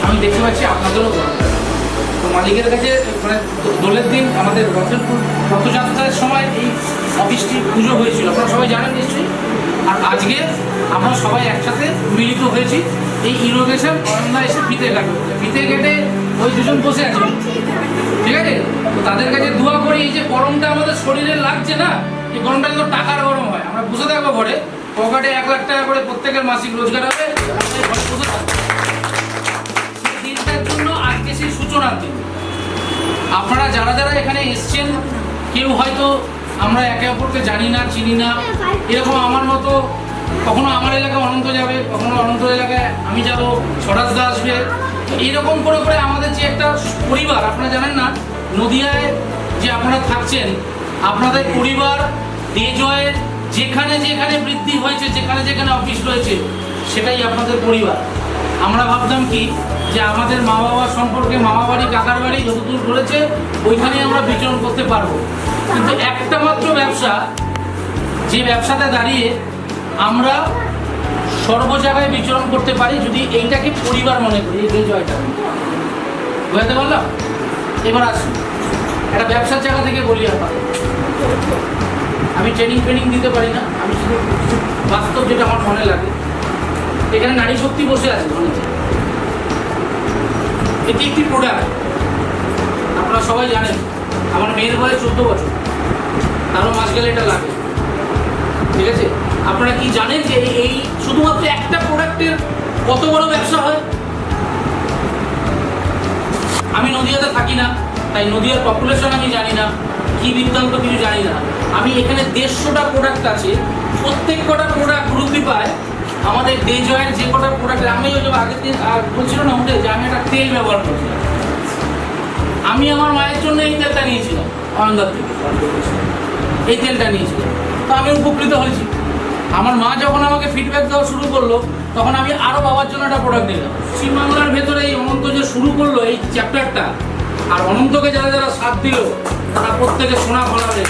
আমি দেখতে পাচ্ছি আপনাদেরও গরম লাগছে। তো মালিকের কাছে মানে দোলের দিন আমাদের রথযাত্রার সময় এই অফিসটি পুজো হয়েছিল, আপনারা সবাই জানেন নিশ্চয়ই। আর আজকে আমরা সবাই একসাথে মিলিত হয়েছি এই ইনোভেশন অনলাইন এসে ফিতে কাটবে। ফিতে কেটে ওই দুজন বসে আছে, ঠিক আছে? তো তাদের কাছে দোয়া করি, এই যে গরমটা আমাদের শরীরে লাগছে না, এই গরমটা কিন্তু টাকার গরম হয়। আমরা বসে থাকবো ঘরে, পকেটে 1 লাখ টাকা করে প্রত্যেকের মাসিক রোজগার হবে, ঘরে বসে থাকবো। সেই দিনটার জন্য আজকে সেই সূচনার দিন। আপনারা যারা যারা এখানে এসছেন, কেউ হয়তো আমরা একে অপরকে জানি না, চিনি না, এরকম আমার মতো কখনো আমার এলাকায় অনন্ত যাবে, কখনো অনন্ত এলাকায় আমি যাব, স্বরাজদা আসবে। এইরকম করে করে আমাদের যে একটা পরিবার, আপনারা জানেন না, নদিয়ায় যে আপনারা থাকছেন, আপনাদের পরিবার ডেজয়ের যেখানে যেখানে বৃদ্ধি হয়েছে, যেখানে যেখানে অফিস রয়েছে, সেটাই আপনাদের পরিবার। আমরা ভাবতাম কি যে আমাদের মা বাবার সম্পর্কে মামা বাড়ি, কাকার বাড়ি যতদূর রয়েছে ওইখানেই আমরা বিচরণ করতে পারবো, কিন্তু একটা মাত্র ব্যবসা, যে ব্যবসাতে দাঁড়িয়ে আমরা সর্ব জায়গায় বিচরণ করতে পারি যদি এইটাকে পরিবার মনে করি, এই ডেজয়টা। বুঝতে পারলাম? এবার আসুন একটা ব্যবসার জায়গা থেকে বলি। আমি ট্রেনিং দিতে পারি না, আমি শুধু বাস্তব যেটা আমার মনে লাগে। এখানে নারী শক্তি বসে আছে, এটি একটি প্রোডাক্ট, আপনারা সবাই জানেন। আমার মেয়ের বয়স 14 বছর, তারও মাস গেলে এটা লাগে, ঠিক আছে? আপনারা কি জানেন যে এই শুধুমাত্র একটা প্রোডাক্টের কত বড় ব্যবসা হয়? আমি নদিয়াতে থাকি না, তাই নদিয়ার পপুলেশন আমি জানি না, কি বৃত্তান্ত কিছু জানি না। আমি এখানে 150টা প্রোডাক্ট আছে, প্রত্যেক কটা প্রোডাক্ট গ্রুপই পায় আমাদের ডেজয়ের যে কটা প্রোডাক্ট। আমি ওই যে আগের দিন বলছিল না উঠে যে আমি একটা তেল ব্যবহার করছিলাম, আমি আমার মায়ের জন্য এই তেলটা নিয়েছিলাম আনন্দার থেকে, এই তেলটা নিয়েছিলাম, তো আমি উপকৃত হয়েছি। আমার মা যখন আমাকে ফিডব্যাক দেওয়া শুরু করলো, তখন আমি আরও বাবার জন্য একটা প্রোডাক্ট নিলাম। পশ্চিমবাংলার ভেতরে এই অনন্ত যে শুরু করলো এই চ্যাপ্টারটা, আর অনন্তকে যারা যারা সাথ দিল তারা প্রত্যেকে সোনা ফলাবে।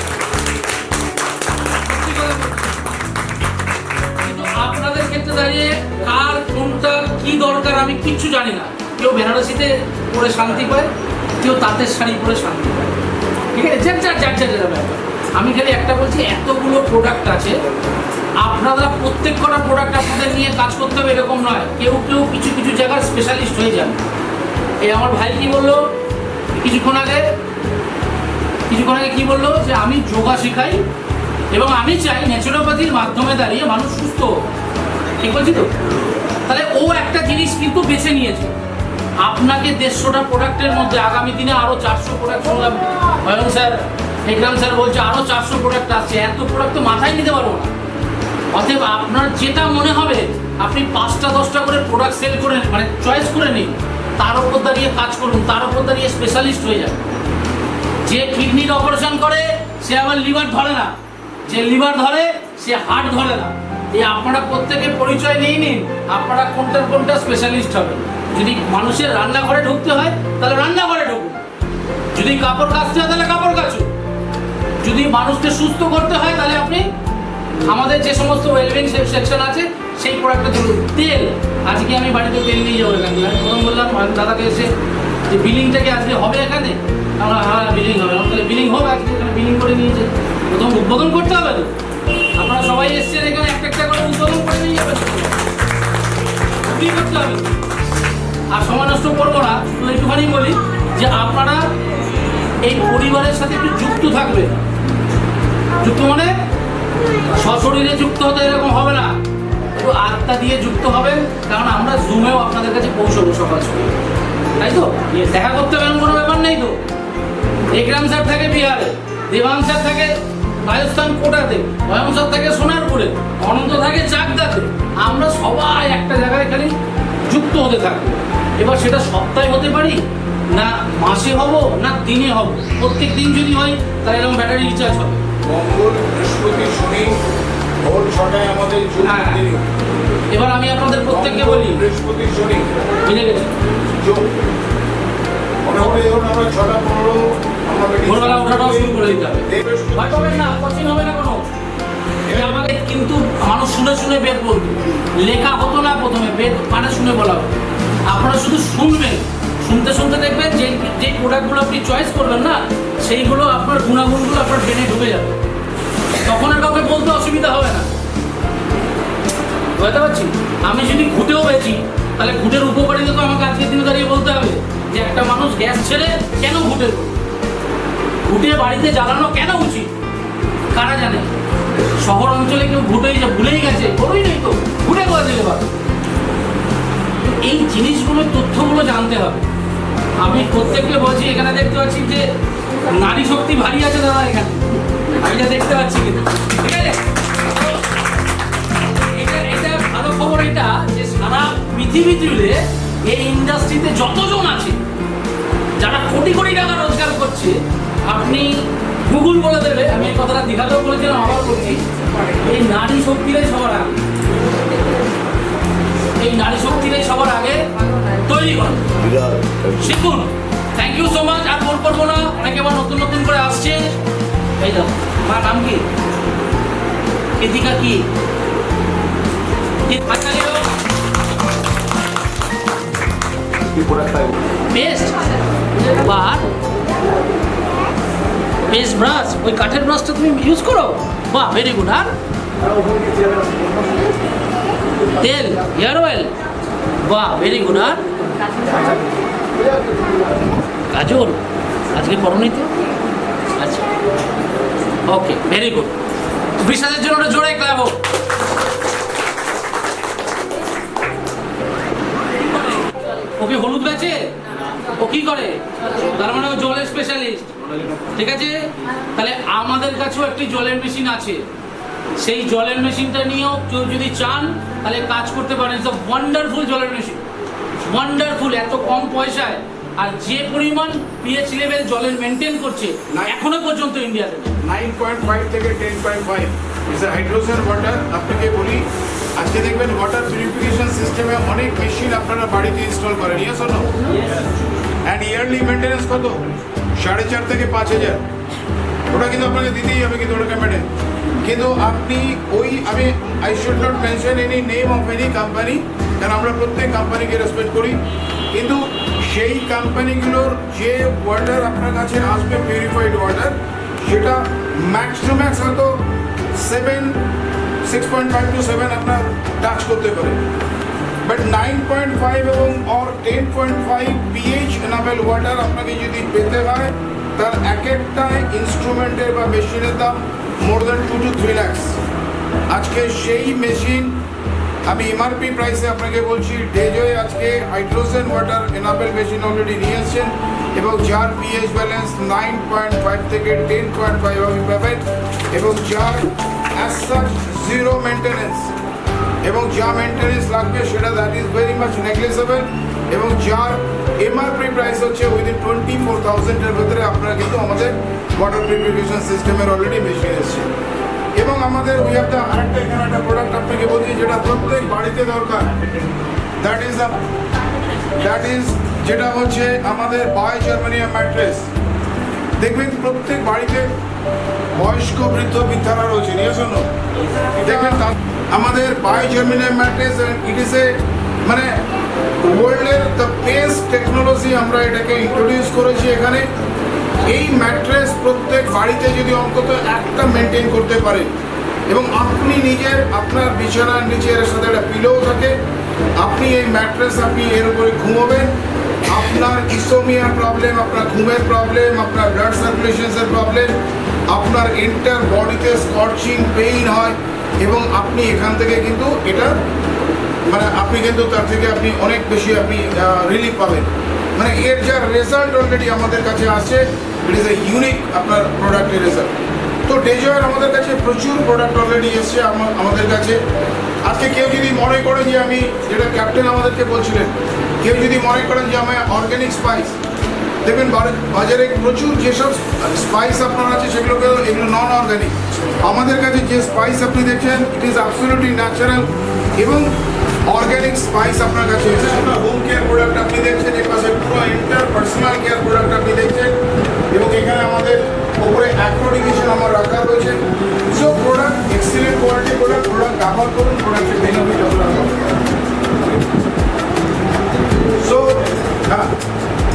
কিন্তু আপনাদের ক্ষেত্রে দাঁড়িয়ে কার কোনটা কি দরকার আমি কিচ্ছু জানি না। কেউ বেনারসিতে পরে শান্তি পায়, কেউ তাঁতের শাড়ি পরে শান্তি পায়, ঠিক আছে? যার ব্যাপার। আমি খালি একটা বলছি, এতগুলো প্রোডাক্ট আছে, আপনারা প্রত্যেক কটা প্রোডাক্ট আপনাদের নিয়ে কাজ করতে হবে এরকম নয়। কেউ কেউ কিছু কিছু জায়গার স্পেশালিস্ট হয়ে যান। এই আমার ভাই কি বললো কিছুক্ষণ আগে কি বললো, যে আমি যোগা শেখাই এবং আমি চাই ন্যাচুরোপ্যাথির মাধ্যমে দাঁড়িয়ে মানুষ সুস্থ হোক। ঠিক বলছি তো? তাহলে ও একটা জিনিস কিন্তু বেছে নিয়েছে। আপনাকে 150টা প্রোডাক্টের মধ্যে আগামী দিনে আরও 400 প্রোডাক্ট, শুনলাম অয়ন স্যার, একরাম স্যার বলছে আরও 400 প্রোডাক্ট আসছে। এত প্রোডাক্ট তো মাথায় নিতে পারবো না। অতএব আপনার যেটা মনে হবে আপনি 5টা 10টা করে প্রোডাক্ট সেল করে, মানে চয়েস করে নিন, তার উপর দাঁড়িয়ে কাজ করুন, তার উপর দাঁড়িয়ে স্পেশালিস্ট হয়ে যাবে। যে কিডনির অপারেশন করে সে আবার লিভার ধরে না, যে লিভার ধরে সে হার্ট ধরে না। এই আপনারা প্রত্যেকে পরিচয় নিয়ে নিন, আপনারা কোনটা স্পেশালিস্ট হবেন। যদি মানুষের রান্নাঘরে ঢুকতে হয় তাহলে রান্নাঘরে ঢুকুন, যদি কাপড় কাচতে হয় তাহলে কাপড় কাচুন, যদি মানুষকে সুস্থ করতে হয় তাহলে আপনি আমাদের যে সমস্ত ওয়েলবিং সেকশন আছে সেই প্রোডাক্টটা তুলুন। তেল, আজকে আমি বাড়িতে তেল নিয়ে যাবো এখানে। আমি প্রথম বললাম দাদাকে এসে যে বিলিংটা কি আজকে হবে এখানে? আমরা হ্যাঁ বিলিং হবে। তাহলে বিলিং হোক, আজকে এখানে বিলিং করে নিয়েছে। প্রথম উদ্বোধন করতে হবে তো। আপনারা সবাই এসছেন এখানে, একটা একটা করে উদ্বোধন করে নিয়ে যাবেন, কি করতে হবে। আর সময় নষ্ট করবো না, শুধু একটুখানি বলি যে আপনারা এই পরিবারের সাথে একটু যুক্ত থাকবে। যুক্ত মানে সশরীরে যুক্ত হতে এরকম হবে না, একটু আত্মা দিয়ে যুক্ত হবেন। কারণ আমরা জুমেও আপনাদের কাছে পৌঁছবো সকাল সকাল, তাই তো? দেখা করতে পারেন, কোনো ব্যাপার নেই তো। একরাম স্যার থাকে বিহারে, দেবাং স্যার থাকে রাজস্থান কোটাতে, অয়ন স্যার থাকে সোনারপুরে, অনন্ত থাকে চাকদাতে। আমরা সবাই একটা জায়গায় খালি যুক্ত হতে থাকবো। এবার সেটা সপ্তাহে হতে পারি না, মাসে হব না দিনে হব। প্রত্যেক দিন যদি হয় তাহলে এরকম ব্যাটারি রিচার্জ হবে। মঙ্গল, বৃহস্পতি, শনি ভোর 6টায় আমাদের যোগ হ্যাঁ। দিন। এবার আমি আপনাদের প্রত্যেককে বলি, মঙ্গল, বৃহস্পতি, শনি বুঝে গেছি? যোগ। মোটামুটি ধরুন আমরা 6:15 আমরা meeting ভোরবেলা ওঠাটাও শুরু করে দিতে হবে। বৃহস্পতি, ভয় পাবেন না, কোচিং হবে না কোনো। এটা আমাকে কিন্তু মানুষ শুনে শুনে বেদ বলতো, লেখা হতো না প্রথমে, বেদ মানে শুনে বলা হতো। আপনারা শুধু শুনবেন, শুনতে শুনতে দেখবেন যে যে প্রোডাক্টগুলো আপনি চয়েস করবেন না, সেইগুলো আপনার গুণাগুণগুলো আপনার ব্রেনে ঢুকে যাবে। তখন আর কাউকে বলতে অসুবিধা হবে না। বুঝতে পারছি? আমি যদি ঘুটেও বেছি, তাহলে ঘুটের উপকারিতা তো আমাকে আজকের দিনে দাঁড়িয়ে বলতে হবে যে একটা মানুষ গ্যাস ছেড়ে কেন ঘুটে, ঘুটে বাড়িতে জ্বালানো কেন উচিত, কারা জানে? শহর অঞ্চলে কেউ ভুলেই গেছে, করোই নেই তো, ঘুটে করে দিতে পারো। এই জিনিসগুলো, তথ্যগুলো জানতে হবে। আমি প্রত্যেককে বলছি, এখানে দেখতে পাচ্ছি যে নারী শক্তি ভারী আছে দাদা এখানে, আমি যা দেখতে পাচ্ছি কিন্তু, ঠিক আছে? এটা ভালো খবর এটা যে সারা পৃথিবী জুড়ে এই ইন্ডাস্ট্রিতে যতজন আছে যারা কোটি কোটি টাকা রোজগার করছে, আপনি গুগল বলে দেবে, আমি এই কথাটা দীঘাতেও বলেছিলাম, আবার বলছি, এই নারী শক্তিরাই সবার আগে, এই নারী শক্তিরাই সবার আগে তৈরি করে। শিখুন। Thank you so much. আর বল করবো না, অনেকে আবার নতুন নতুন করে আসছে। এই দাও, আমার নাম কি? কৃতিকা কি? পেস্ট বার, পেস্ট ব্রাশ, ওই কাঠের ব্রাশটা তুমি ইউজ করো? বাহ, ভেরি গুড। আর তেল, হেয়ার অয়েল, বাহ, ভেরি গুড। আর গাজর আজকে পড়োনি তো? আচ্ছা, ওকে, ভেরি গুড। বিশ্বাসের জন্য ওটা জোরে ক্লাব হোক। ওকে হলুদ গেছে, ও কি করে? তার মানে ও জলের স্পেশালিস্ট, ঠিক আছে? তাহলে আমাদের কাছেও একটি জলের মেশিন আছে। সেই জলের মেশিনটা নিয়েও কেউ যদি চান তাহলে কাজ করতে পারেন। ওয়ান্ডারফুল জলের মেশিন, ওয়ান্ডারফুল, এত কম পয়সায়। আর যে পরিমাণ পিএইচ লেভেল জলের মেনটেন করছে এখনো পর্যন্ত ইন্ডিয়াতে 9.5 থেকে 10.5 ইজ আ হাইড্রোজেন ওয়াটার। আপনাকে বলি, আজকে দেখবেন ওয়াটার পিউরিফিকেশন সিস্টেমে অনেক মেশিন আপনারা বাড়িতে ইনস্টল করেন, yes or no? And yearly maintenance কত? 4.5 থেকে 5,000। ওটা কিন্তু আপনাকে দিতেই হবে, কিন্তু ওটাকে মেডেন। কিন্তু আপনি I should not mention any name of any company, কারণ আমরা প্রত্যেক কোম্পানিকে রেসপেক্ট করি। কিন্তু সেই কোম্পানিগুলোর যে ওয়াটার আপনার কাছে আসবে, পিউরিফাইড ওয়াটার, সেটা ম্যাক্স টু ম্যাক্স হয়তো 6.5 to 7 আপনার টাচ করতে পারে। বাট 9.5 এবং অর 10.5 পিএইচ এনাবেল ওয়াটার আপনাকে যদি পেতে হয়, তার এক একটা ইনস্ট্রুমেন্টের বা মেশিনের দাম মোর দ্যান 2 to 3 lakhs। আজকে সেই মেশিন আমি এমআরপি প্রাইসে আপনাকে বলছি, ডেজোয় আজকে hydrogen water enable machine already নিয়ে এসছেন, এবং যার পিএইচ ব্যালেন্স 9.5 থেকে 10.5 আপনি পাবেন, এবং যার অ্যাজ সাচ জিরো মেনটেন্যান্স, এবং যা মেনটেন্যান্স লাগবে সেটা that is very much negligible, এবং যার এমআরপি প্রাইস হচ্ছে উইদিন 24,000-এর ভেতরে আপনারা কিন্তু আমাদের ওয়াটার পিউরিফিকেশন সিস্টেমের অলরেডি মেশিন এসছে। এবং আমাদের আরেকটা এখানে একটা প্রোডাক্ট আপনাকে বলছি যেটা প্রত্যেক বাড়িতে দরকার, দ্যাট ইজ যেটা হচ্ছে আমাদের বাই জার্মানিয়া ম্যাট্রেস। দেখবেন প্রত্যেক বাড়িতে বয়স্ক বৃদ্ধ বৃদ্ধারা রয়েছে, নিয়ে শোন দেখবেন আমাদের বায়োজার্মিনিয়াম ম্যাট্রেস, ইট ইজ এ মানে ওয়ার্ল্ডের দ্য বেস্ট টেকনোলজি আমরা এটাকে ইন্ট্রোডিউস করেছি এখানে। এই ম্যাট্রেস প্রত্যেক বাড়িতে যদি অন্তত একটা মেনটেন করতে পারে এবং আপনি নিজের আপনার বিছানার নিচে এর সাথে একটা পিলোও থাকে, আপনি এই ম্যাট্রেস আপনি এর উপরে ঘুমোবেন, আপনার ইসোমিয়ার প্রবলেম, আপনার ঘুমের প্রবলেম, আপনার ব্লাড সার্কুলেশনসের প্রবলেম, আপনার এন্টার বডিতে স্কর্চিং পেইন হয় এবং আপনি এখান থেকে কিন্তু এটা মানে আপনি কিন্তু তার থেকে আপনি অনেক বেশি আপনি রিলিফ পাবেন। মানে এর যা রেজাল্ট অলরেডি আমাদের কাছে আসছে, ইট ইজ এ ইউনিক আপনার প্রোডাক্টের রেজাল্ট। তো ডেজয়ের আমাদের কাছে প্রচুর প্রোডাক্ট অলরেডি এসছে আমাদের কাছে। আজকে কেউ যদি মনে করেন যে আমি, যেটা ক্যাপ্টেন আমাদেরকে বলছিলেন, কেউ যদি মনে করেন যে আমি অর্গ্যানিক স্পাইস, দেখবেন বাজারে প্রচুর যেসব স্পাইস আপনার আছে সেগুলোকে এগুলো নন অর্গ্যানিক। আমাদের কাছে যে স্পাইস আপনি দেখছেন ইট ইজ অ্যাবসলিউটলি ন্যাচারাল এবং অর্গ্যানিক স্পাইস আপনার কাছে এসেছে। আপনার হোম কেয়ার প্রোডাক্ট আপনি দেখছেন, এর পাশে পুরো এন্টার পার্সোনাল কেয়ার প্রোডাক্ট আপনি দেখছেন এবং এখানে আমাদের ওপরে অ্যাক্রোডিকেশন আমার রাখা রয়েছে। So product excellent quality product ব্যবহার করুন, প্রোডাক্টের বেনিফিট আপনারা পাবেন। সো হ্যাঁ,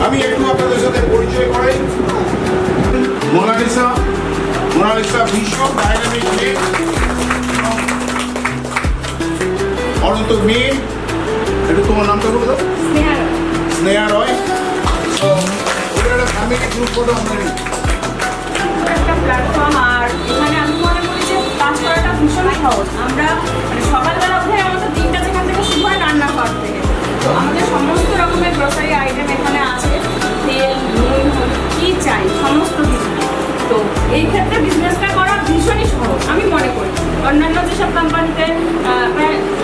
আমি একটু আপনাদের সাথে পরিচয় করাই। মোনালিসা ভীষণ ডাইনামিক মেয়ে, অনন্ত মেয়ে। একটু তোমার নামটা বলে দাও। স্নেহা রয়। তো ওদের একটা ফ্যামিলি গ্রুপ ফটো আমরা নিই। একটা প্ল্যাটফর্ম, আর এখানে আমি মনে করি যে কাজ করাটা ভীষণ সহজ। আমরা মানে সকালবেলা উঠে আমাদের দিনটা যেখান থেকে শুরু হয় রান্নাঘর থেকে, তো আমাদের সমস্ত রকমের গ্রোসারি আইটেম এখানে আছে, তেল নুন কী চাই সমস্ত কিছু। তো এই ক্ষেত্রে বিজনেসটা করা ভীষণই সহজ আমি মনে করি। অন্যান্য যেসব কোম্পানিতে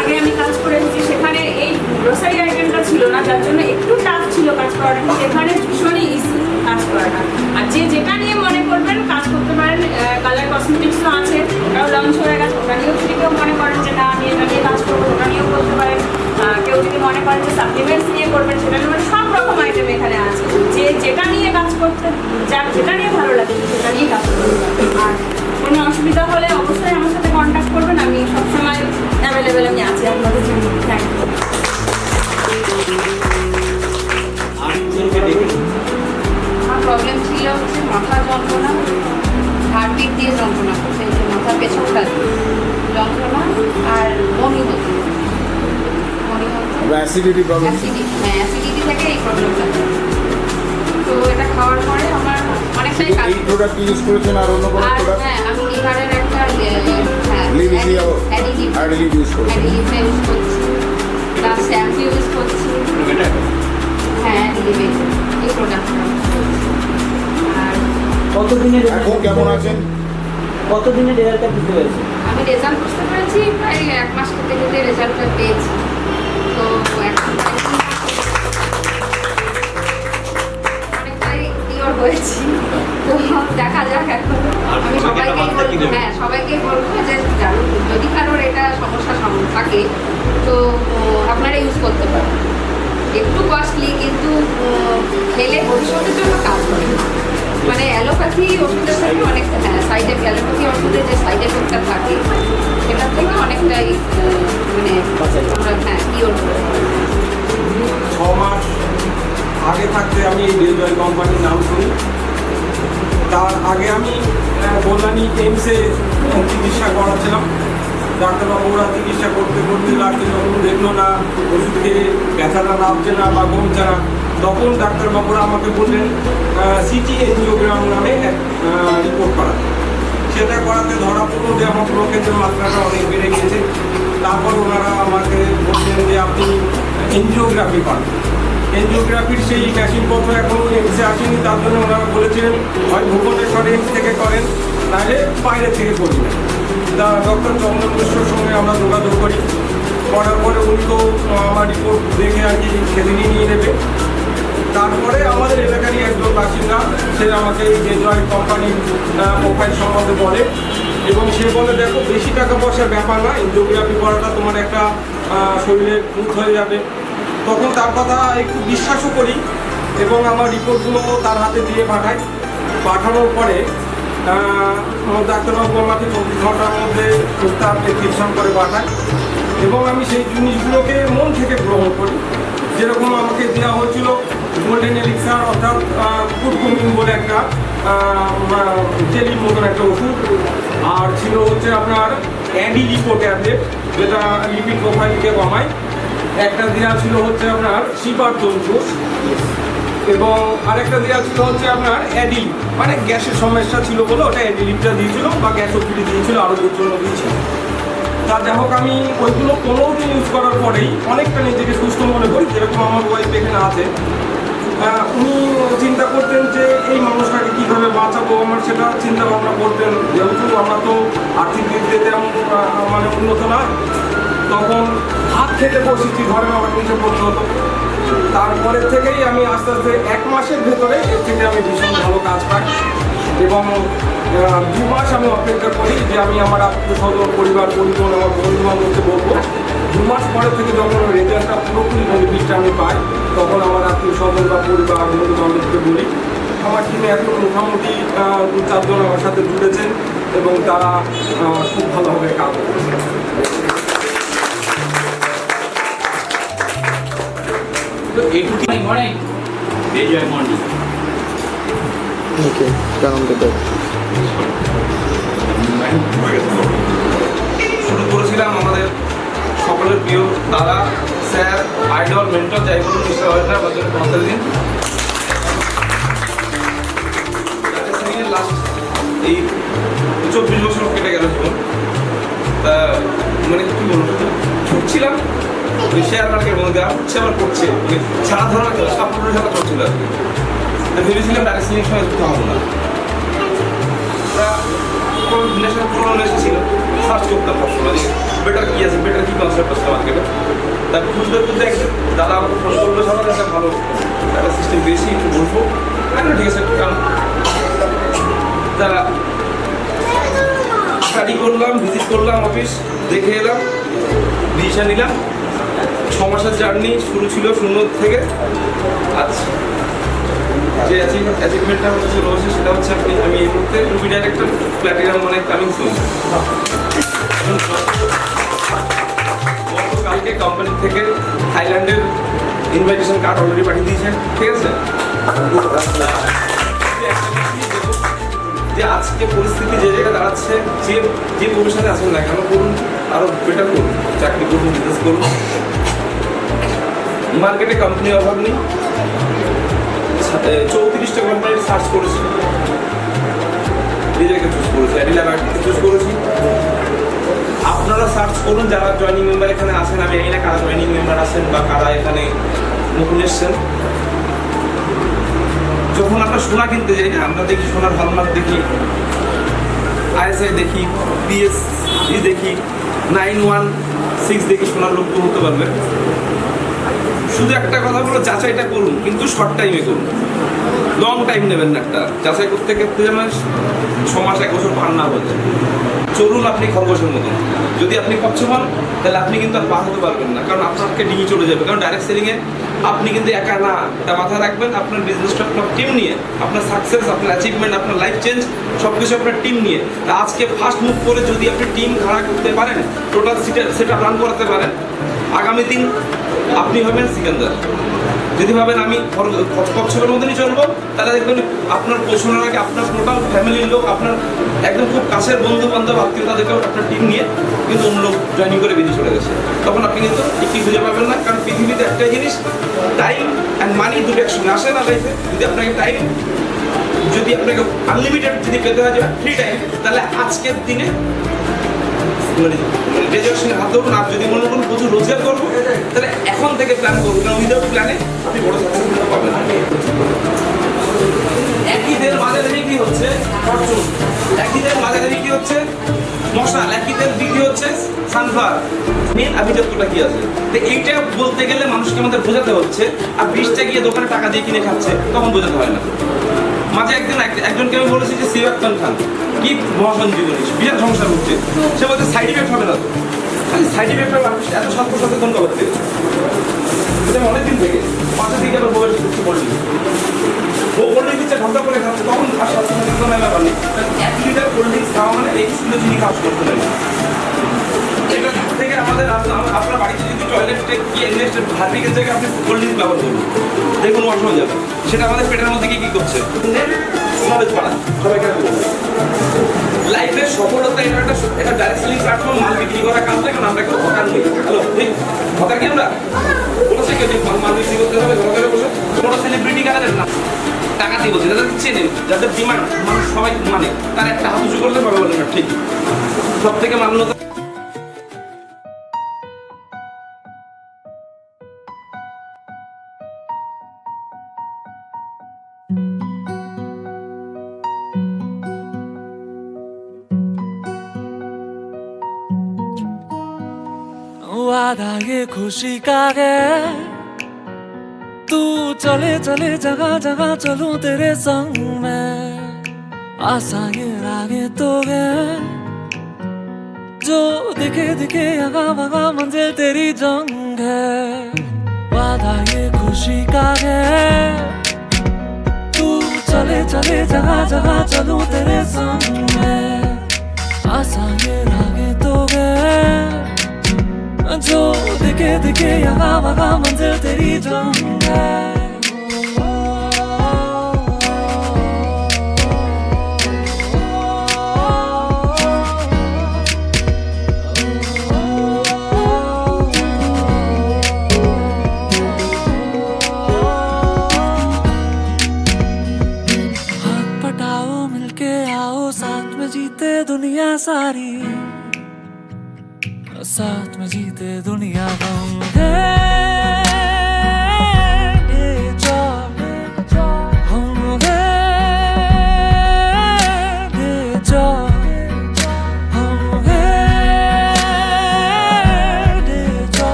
আগে আমি কাজ করে এসেছি সেখানে এই গ্রোসারি আইটেমটা ছিল না, যার জন্য একটু টাফ ছিল কাজ করাটা, কিন্তু এখানে ভীষণই ইজি কাজ করাটা। আর যে যেটা নিয়ে মনে করবেন কাজ করতে পারেন। কালার কসমেটিক্সও আছে, ওটাও লঞ্চ হয়ে গেছে, ওটা নিয়েও যদি কেউ মনে করেন যে না আমি এটা নিয়ে কাজ করবো ওটা নিয়েও করতে পারেন। কেউ যদি মনে করেন যে সাপ্লিমেন্টস নিয়ে করবেন সেটা নিয়ে, সব রকম আইটেম এখানে আছে। যে যেটা নিয়ে কাজ করতে, যার যেটা নিয়ে ভালো লাগে সেটা নিয়ে কাজ করতে পারবেন। আর কোনো অসুবিধা হলে অবশ্যই আমার সাথে কন্ট্যাক্ট করবেন, আমি সবসময় অ্যাভেলেবেল আমি আছি আপনাদের জন্য। Thank you. আমার প্রবলেম ছিল হচ্ছে মাথা যন্ত্রণা, হাড় দিক দিয়ে যন্ত্রণা করছে, এই যে মাথার পেছনটা যন্ত্রণা আর বমি হতো। Acidity problem. অ্যাসিডিটি থেকে এই প্রবলেমটা। তো এটা খাওয়ার পরে আমার অনেকটাই কাজ। এই প্রোডাক্ট ইউজ করেছেন আর অন্য কোনো আর প্রোডাক্ট? হ্যাঁ, আমি লিভারের একটা অ্যাডিলিভ ইউজ করেছেন। অ্যাডিলিভটা ইউজ করছি, প্লাস শ্যাম্পু ইউজ করছি। হ্যাঁ, অ্যাডিলিভ এই প্রোডাক্টটা। আর কতদিনের এখন কেমন আছেন? কতদিনের রেজাল্টটা দিতে হয়েছে? আমি রেজাল্ট বুঝতে পেরেছি প্রায় 1 মাস খেতে খেতে রেজাল্টটা পেয়েছি। তো এখন অনেকটাই ক্লিয়ার হয়েছি। তো দেখা যাক এখন। আমি সবাইকেই বলবো যে যদি কারোর এটা সমস্যা থাকে তো আপনারা ইউজ করতে পারেন। একটু কস্টলি কিন্তু খেলে ভবিষ্যতের জন্য কাজ করে। মানে অ্যালোপ্যাথি ওষুধের থেকে অনেকটা, সাইড এফেক্ট, অ্যালোপ্যাথি ওষুধের যে সাইড এফেক্টটা থাকে সেটার থেকে অনেকটাই মানে আমরা কিওর করে। 6 মাস আগে থাকতে আমি এই ডেজয় কোম্পানির নাম শুনি। তার আগে আমি কল্যাণী এইমসে চিকিৎসা করাচ্ছিলাম। ডাক্তারবাবুরা চিকিৎসা করতে করতে লাস্টে যখন দেখলো না ওষুধ খেয়ে ব্যথাটা নামছে না বা কমছে না, তখন ডাক্তারবাবুরা আমাকে বললেন সিটি এনজিওগ্রাম নামে রিপোর্ট করাতে। সেটা করাতে ধরা পড়লো যে আমার ব্লকেজের মাত্রাটা অনেক বেড়ে গিয়েছে। তারপর ওনারা আমাকে বললেন যে আপনি এনজিওগ্রাফি করেন। এনজিওগ্রাফির সেই মেশিনপত্র এখনও এমসে আসেনি, তার জন্য ওনারা বলেছিলেন হয় ভুবনেশ্বর এমস থেকে করেন, নাহলে বাইরে থেকে করবেন। তা ডক্টর চন্দন মিশ্রর সঙ্গে আমরা যোগাযোগ করি, করার পরে উনি তো আমার রিপোর্ট দেখে আর কি সেদিনই নিয়ে নেবে। তারপরে আমাদের এলাকারই একজন বাসিন্দা, সে আমাকে এই ডেজয় কোম্পানির প্রোফাইল সম্বন্ধে বলে এবং সে বলে দেখো বেশি টাকা পয়সার ব্যাপার না, এনজিওগ্রাফি করাটা তোমার একটা শরীরে মুখ হয়ে যাবে। তখন তার কথা একটু বিশ্বাসও করি এবং আমার রিপোর্টগুলো তার হাতে দিয়ে পাঠাই। পাঠানোর পরে ডাক্তারবাবু আমাকে 24 ঘন্টার মধ্যে তার প্রেসক্রিপশন করে পাঠায় এবং আমি সেই জিনিসগুলোকে মন থেকে গ্রহণ করি। যেরকম আমাকে দেওয়া হয়েছিল গোল্ডেন এলিক্সার অর্থাৎ কুটকুমিন বলে একটা জেলির মতন একটা ওষুধ, আর ছিল হচ্ছে আপনার অ্যান্টিলিপো ট্যাবলেট যেটা লিপিড প্রোফাইলকে কমায়, একটা দেওয়া ছিল হচ্ছে আপনার শিপার তন্তু এবং আরেকটা দেওয়া ছিল হচ্ছে আপনার অ্যাডিল, মানে গ্যাসের সমস্যা ছিল বলে ওটা অ্যাডিলিপটা দিয়েছিল বা গ্যাস ওষুধ দিয়েছিল, আরোগ্যের জন্য দিয়েছিল। তা যাই হোক আমি ওইগুলো 15 দিন ইউজ করার পরেই অনেকটা নিজেকে সুস্থ মনে করি। যেরকম আমার ওয়াইফ এখানে আছে, উনি চিন্তা করতেন যে এই মানুষটাকে কীভাবে বাঁচাবো, আমার সেটা চিন্তা ভাবনা করতেন। যেহেতু আমরা তো আর্থিক দিক দিয়ে তেমন মানে উন্নত না, তখন হাত খেতে বসেছি, ধরেন আমার নিচে পড়তে হতো। তারপরের থেকেই আমি আস্তে আস্তে 1 মাসের ভেতরে এর থেকে আমি ভীষণ ভালো কাজ পাই এবং 2 মাস আমি অপেক্ষা করি যে আমি আমার আত্মীয় স্বজন পরিবার পরিজন আমার বন্ধু বান্ধবকে বলবো। 2 মাস পরে থেকে যখন রেজাল্টটা পুরোপুরি বেনিফিটটা আমি পাই, তখন আমার আত্মীয় স্বজন বা পরিবার বন্ধু বান্ধবকে বলি। আমার টিমে এখন মোটামুটি 2-4 জন আমার সাথে জুড়েছেন এবং তারা খুব ভালোভাবে কাজ করছে। তো এইটুকু মর্নিং জয় মর্নিং। শুরু করেছিলাম আমাদের সকলের প্রিয় দাদা, স্যার, আইডল, মেন্টর, যাই বলুন, মিস্টার ওয়েদার আমাদের 50 দিন লাস্ট এই 24 বছর কেটে গেল জীবন। তা মানে কি বলবো, ছুটছিলাম শেয়ার মার্কেট মধ্যে হচ্ছে আমার করছে, মানে ছাড়া ধরা সাপোর্টের সাথে চলছিল আর কি। ভেবেছিলাম ডাইরেক্ট সিলিং সময় করতে হবে না, নেশার পুরোনো নেশা ছিল, সার্চ করতাম সবসময় যে বেটার কী আছে, বেটার কী কনসেপ্ট আছে মার্কেটে। তারপর খুঁজতে খুঁজতে দাদা আমাকে ফোন করলো, সবার একটা ভালো একটা সিস্টেম পেয়েছি, একটু বলবো। আচ্ছা ঠিক আছে, কারণ তা স্টাডি করলাম, ভিজিট করলাম, অফিস দেখে এলাম, ডিসিশন নিলাম। 6 মাসের জার্নি শুরু ছিল 0 থেকে। আচ্ছা, যে অ্যাচিভমেন্টটা হচ্ছে রয়েছে সেটা হচ্ছে আমি এই মুহূর্তে রুবি ডাইরেক্টর, প্ল্যাটিনাম মানে কামিং সুন। কালকে কোম্পানি থেকে থাইল্যান্ডের ইনভাইটেশন কার্ড অলরেডি পাঠিয়ে দিয়েছেন, ঠিক আছে। যে আজকে পরিস্থিতি যে জায়গায় দাঁড়াচ্ছে, যে প্রফেশনে আছেন না কেন করুন, আরও বেটার করুন, চাকরি করুন, বিজনেস করুন। মার্কেটে কোম্পানির অভাব নেই। 34টা কোম্পানির সার্চ করেছি, নিজেকে চুজ করেছি, অ্যাডিলাবার্টকে চুজ করেছি। আপনারা সার্চ করুন যারা জয়েনিং মেম্বার এখানে আছেন। আমি জানি না কারা জয়েনিং মেম্বার আছেন বা কারা এখানে নতুন এসছেন। যখন আমরা সোনা কিনতে যাই না, আমরা দেখি সোনার হলমার্ক দেখি, ISI দেখি, PSE দেখি, 916 দেখি, সোনার লোক হতে পারবে। শুধু একটা কথা বলো, যাচাইটা করুন, কিন্তু শর্ট টাইমে করুন, লং টাইম নেবেন না। একটা যাচাই করতে করতে যেন 6 মাস 1 বছর পার না হয়ে যায়। চলুন আপনি খরগোশের মতন। যদি আপনি কচ্ছ হন তাহলে আপনি কিন্তু আর পার হতে পারবেন না, কারণ আপনাকে ডিঙি চলে যাবে। কারণ ডাইরেক্ট সেলিংয়ে আপনি কিন্তু একা না, এটা মাথায় রাখবেন। আপনার বিজনেসটা আপনার টিম নিয়ে, আপনার সাকসেস, আপনার অ্যাচিভমেন্ট, আপনার লাইফ চেঞ্জ সব কিছু আপনার টিম নিয়ে। আজকে ফার্স্ট মুভ করে যদি আপনি টিম খাড়া করতে পারেন, টোটাল সেটা রান করাতে পারেন, আগামী দিন আপনি হবেন সিকান্দার। যদি ভাবেন আমি কচ্ছপের মতনই চলবো, তাহলে দেখবেন আপনার পৌঁছানোর আগে আপনার টোটাল ফ্যামিলির লোক, আপনার একদম খুব কাছের বন্ধু বান্ধব আত্মীয়, তাদেরকেও আপনার টিম নিয়ে কিন্তু অন্য লোক জয়েনিং করে বেরিয়ে চলে গেছে। তখন আপনি কিন্তু একটি খুঁজে পাবেন না, কারণ পৃথিবীতে একটাই জিনিস, টাইম অ্যান্ড মানি দুটো একসঙ্গে আসে না লাইফে। যদি আপনাকে টাইম, যদি আপনাকে আনলিমিটেড যদি পেতে হয়, ফ্রি টাইম, তাহলে আজকের দিনে গ্রাজুয়েশনের হাত ধরুন। আর যদি মনে করুন প্রচুর রোজগার করবো, তাহলে এখন থেকে প্ল্যান করবো, কারণ উইদাউট প্ল্যানে আপনি বড় সাকসেস পাবেন। একই তেল বাজারে বিক্রি হচ্ছে ফরচুন, একই তেল বাজারে বিক্রি হচ্ছে মশাল, একই তেল বিক্রি হচ্ছে সানফ্লাওয়ার। মেন আভিজাত্যটা কি আছে? তো এইটা বলতে গেলে মানুষকে আমাদের বোঝাতে হচ্ছে। আর 20টা গিয়ে দোকানে টাকা দিয়ে কিনে খাচ্ছে, তখন বোঝাতে হয় না। মাঝে একজনকে আমি বলেছি যে সিরাত খান কি মহাসঞ্জীবনী, বিরাট সমস্যা হচ্ছে। সে বলছে সাইড ইফেক্ট হবে না তো। সাইড ইফেক্ট হবে, এত স্বাস্থ্য সচেতন করতে অনেকদিন থেকে 5 দিকে আবার বলে কিছু বলিনি। ও বললে দিচ্ছে ঘন্টা করে খাচ্ছে, তখন আর খাওয়া মানে এই সুন্দর চিনি কাজ করতে লাগে। এটা থেকে আমাদের আপনার বাড়িতে যদি টয়লেটে গিয়ে নেক্সট হার্বিকের জায়গায় আপনি কোল্ড ড্রিঙ্ক ব্যবহার করুন, দেখুন অসুবিধা যাবে। সেটা আমাদের পেটের মধ্যে কি করছে, নলেজ বাড়ায়। সবাইকে লাইফের সফলতা এটা ডাইরেক্ট সেলিং প্ল্যাটফর্ম, মাল বিক্রি করা কাজ থেকে আমরা কেউ হকার নই। হ্যালো, ঠিক হকার কি আমরা বলেছে কেউ যে মাল বিক্রি করতে হবে ঘরে বসে? কোনো সেলিব্রিটি কাদের না টাকা দিয়ে বলছে, যাদের চেনেন, যাদের ডিমান্ড মানুষ সবাই মানে, তার একটা হাত উঁচু করলে পাবে বলেন না, ঠিক সব থেকে মান্যতা। वादा ये खुशी का है, तू चले चले जगह जगह चलूं तेरे संग में, आशा ये रागे तो है जो दिखे दिखे आगा भगा मंजिल तेरी जंग है। वादा ये खुशी का है, तू चले चले जगह जगह चलूं तेरे संग में, आशा ये रागे तो है जो दिखे दिखे यहाँ वहाँ मंजिल तेरी जंग है। हाथ पटाओ मिलके आओ, साथ में जीते दुनिया सारी, साथ में जीते दुनिया को।